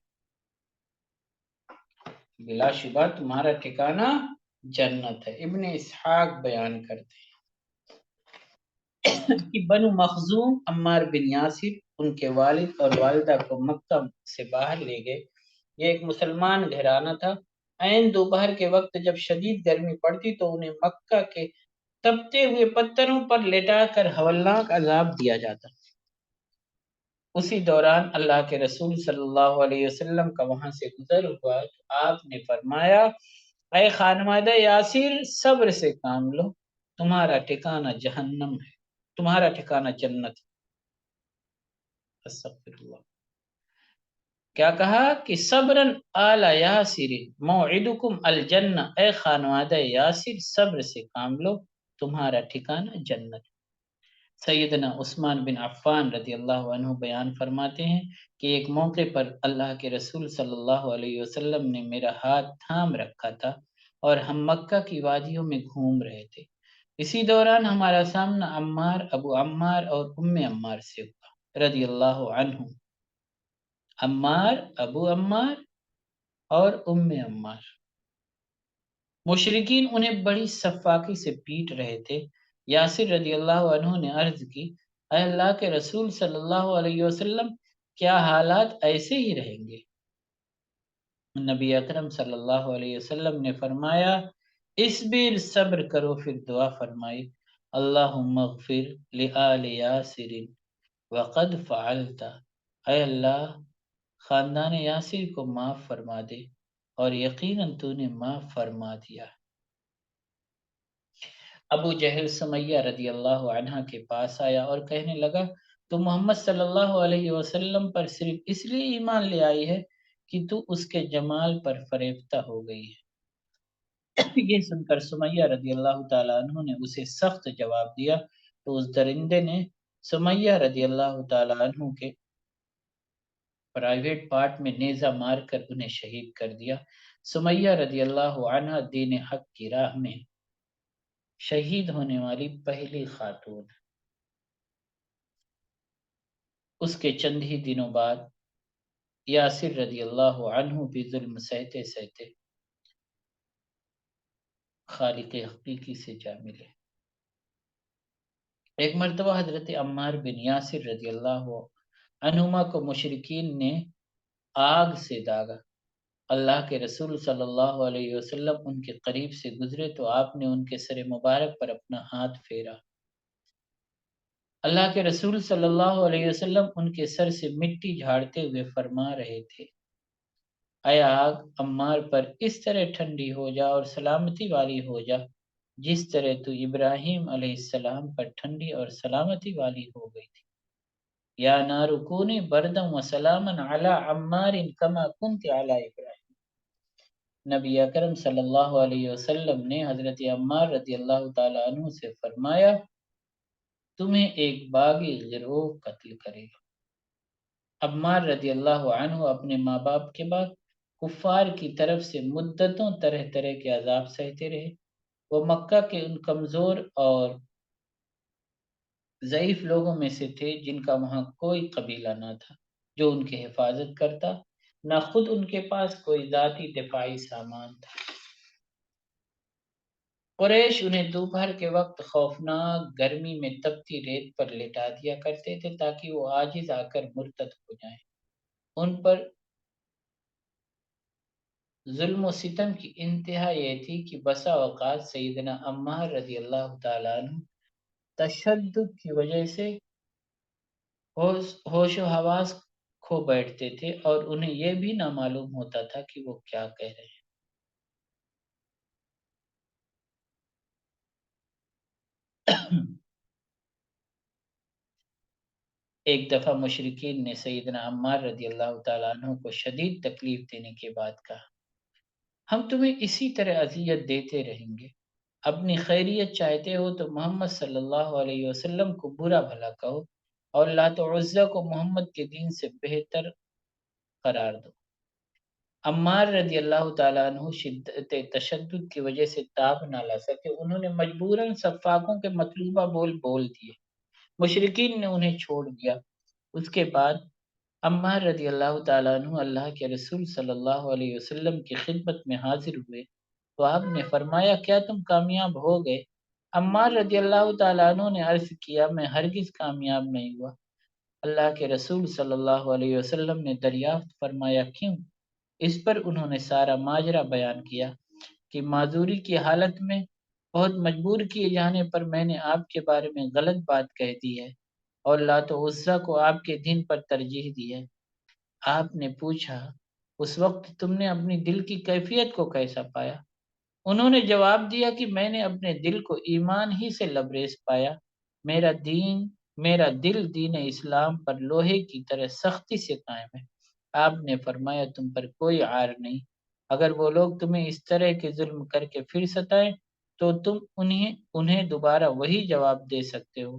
بلا شبہ تمہارا ٹھکانہ جنت ہے۔ ابن اسحاق بیان کرتے ہیں کہ بنو مخزوم عمار بن یاسر ان کے والد اور والدہ کو مکہ سے باہر لے گئے۔ یہ ایک مسلمان گھرانہ تھا۔ عین دوپہر کے وقت جب شدید گرمی پڑتی تو انہیں مکہ کے تپتے ہوئے پتھروں پر لٹا کر ہولناک عذاب دیا جاتا۔ اسی دوران اللہ کے رسول صلی اللہ علیہ وسلم کا وہاں سے گزر ہوا تو آپ نے فرمایا اے خانوادہ یاسر صبر سے کام لو، تمہارا ٹھکانہ جہنم ہے، تمہارا ٹھکانہ جنت ہے۔ استغفر اللہ۔ کیا کہا کہ صبرن آل یاسر موعدکم الجنہ، اے خانوادہ یاسر صبر سے کام لو، تمہارا ٹھکانہ جنت۔ سیدنا عثمان بن عفان رضی اللہ عنہ بیان فرماتے ہیں کہ ایک موقع پر اللہ کے رسول صلی اللہ علیہ وسلم نے میرا ہاتھ تھام رکھا تھا اور ہم مکہ کی وادیوں میں گھوم رہے تھے۔ اسی دوران ہمارا سامنا عمار، ابو عمار اور ام عمار سے ہوا رضی اللہ عنہ۔ عمار، ابو عمار اور ام عمار۔ مشرکین انہیں بڑی سفاکی سے پیٹ رہے تھے۔ یاسر رضی اللہ عنہ نے عرض کی اے اللہ کے رسول صلی اللہ علیہ وسلم کیا حالات ایسے ہی رہیں گے؟ نبی اکرم صلی اللہ علیہ وسلم نے فرمایا اصبر، صبر کرو، پھر دعا فرمائی اللہم اغفر لآل یاسر وقد فعلت، اے اللہ خاندان یاسر کو معاف فرما دے اور یقیناً تو نے معاف فرما دیا۔ ابو جہل سمیہ رضی اللہ عنہ کے پاس آیا اور کہنے لگا تو محمد صلی اللہ علیہ وسلم پر صرف اس لیے ایمان لے آئی ہے کہ تو اس کے جمال پر فریفتہ ہو گئی ہے۔ یہ سن کر سمیہ رضی اللہ تعالیٰ عنہ نے اسے سخت جواب دیا تو اس درندے نے سمیہ رضی اللہ تعالیٰ عنہ کے پرائیویٹ پارٹ میں نیزہ مار کر انہیں شہید کر دیا۔ سمیہ رضی اللہ عنہ دین حق کی راہ میں شہید ہونے والی پہلی خاتون۔ اس کے چند ہی دنوں بعد یاسر رضی اللہ عنہ بھی ظلم سہتے سہتے خالق حقیقی سے جا ملے۔ ایک مرتبہ حضرت عمار بن یاسر رضی اللہ عنہما کو مشرکین نے آگ سے داغا۔ اللہ کے رسول صلی اللہ علیہ وسلم ان کے قریب سے گزرے تو آپ نے ان کے سر مبارک پر اپنا ہاتھ پھیرا۔ اللہ کے رسول صلی اللہ علیہ وسلم ان کے سر سے مٹی جھاڑتے ہوئے فرما رہے تھے، اے آگ عمار پر اس طرح ٹھنڈی ہو جا اور سلامتی والی ہو جا جس طرح تو ابراہیم علیہ السلام پر ٹھنڈی اور سلامتی والی ہو گئی تھی۔ یا نار کونی بردم و سلاما علی عمار کما کنت علی ابراہیم۔ نبی اکرم صلی اللہ علیہ وسلم نے حضرت عمار رضی اللہ تعالیٰ عنہ سے فرمایا تمہیں ایک باغی گروہ قتل کرے گا۔ عمار رضی اللہ عنہ اپنے ماں باپ کے بعد کفار کی طرف سے مدتوں طرح طرح کے عذاب سہتے رہے۔ وہ مکہ کے ان کمزور اور ضعیف لوگوں میں سے تھے جن کا وہاں کوئی قبیلہ نہ تھا جو ان کی حفاظت کرتا، نہ خود ان کے پاس کوئی ذاتی دفاعی سامان تھا۔ قریش انہیں دوپہر کے وقت خوفناک گرمی میں تپتی ریت پر لٹا دیا کرتے تھے تاکہ وہ عاجز آ کر مرتد ہو جائیں۔ ان پر ظلم و ستم کی انتہا یہ تھی کہ بسا اوقات سیدنا عمار رضی اللہ تعالیٰ عنہ تشدد کی وجہ سے ہوش و حواس کھو بیٹھتے تھے اور انہیں یہ بھی نہ معلوم ہوتا تھا کہ وہ کیا کہہ رہے ہیں۔ ایک دفعہ مشرکین نے سیدنا عمار رضی اللہ تعالیٰ عنہ کو شدید تکلیف دینے کے بعد کہا ہم تمہیں اسی طرح اذیت دیتے رہیں گے، اپنی خیریت چاہتے ہو تو محمد صلی اللہ علیہ وسلم کو برا بھلا کہو اور لات و عزہ کو محمد کے دین سے بہتر قرار دو۔ عمار رضی اللہ تعالیٰ عنہ شدت تشدد کی وجہ سے تاب نہ لا سکے، انہوں نے مجبوراً سفاکوں کے مطلوبہ بول بول دیے، مشرکین نے انہیں چھوڑ دیا۔ اس کے بعد عمار رضی اللہ تعالیٰ عنہ اللہ کے رسول صلی اللہ علیہ وسلم کی خدمت میں حاضر ہوئے تو آپ نے فرمایا کیا تم کامیاب ہو گئے؟ عمار رضی اللہ تعالیٰ عنہ نے عرض کیا میں ہرگز کامیاب نہیں ہوا۔ اللہ کے رسول صلی اللہ علیہ وسلم نے دریافت فرمایا کیوں؟ اس پر انہوں نے سارا ماجرا بیان کیا کہ معذوری کی حالت میں بہت مجبور کیے جانے پر میں نے آپ کے بارے میں غلط بات کہہ دی ہے اور لات و عزہ کو آپ کے دین پر ترجیح دی ہے۔ آپ نے پوچھا اس وقت تم نے اپنی دل کی کیفیت کو کیسا پایا؟ انہوں نے جواب دیا کہ میں نے اپنے دل کو ایمان ہی سے لبریز پایا، میرا دل دین اسلام پر لوہے کی طرح سختی سے قائم ہے۔ آپ نے فرمایا تم پر کوئی عار نہیں، اگر وہ لوگ تمہیں اس طرح کے ظلم کر کے پھر ستائیں تو تم انہیں دوبارہ وہی جواب دے سکتے ہو۔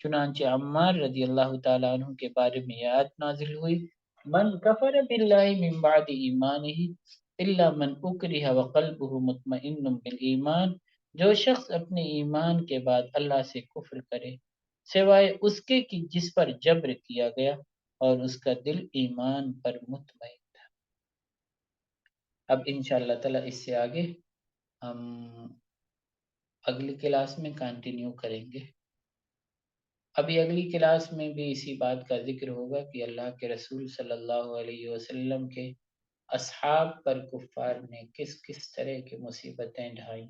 چنانچہ عمار رضی اللہ تعالیٰ عنہ کے بارے میں یہ آیت نازل ہوئی من کفر باللہ من بعد ایمانہ الا من اکرہ وقلبہ مطمئن بالایمان، جو شخص اپنے ایمان کے بعد اللہ سے کفر کرے سوائے اس کے کہ جس پر جبر کیا گیا اور اس کا دل ایمان پر مطمئن تھا۔ اب انشاءاللہ تعالی اس سے آگے ہم اگلی کلاس میں کنٹینیو کریں گے۔ ابھی اگلی کلاس میں بھی اسی بات کا ذکر ہوگا کہ اللہ کے رسول صلی اللہ علیہ وسلم کے اصحاب پر کفار نے کس کس طرح کی مصیبتیں ڈھائیں۔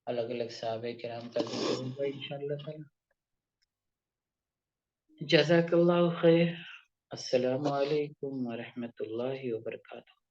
الگ الگ صحابہ کرام کا ذکر ہوگا انشاءاللہ تعالی. جزاک اللہ خیر. السلام علیکم ورحمۃ اللہ وبرکاتہ.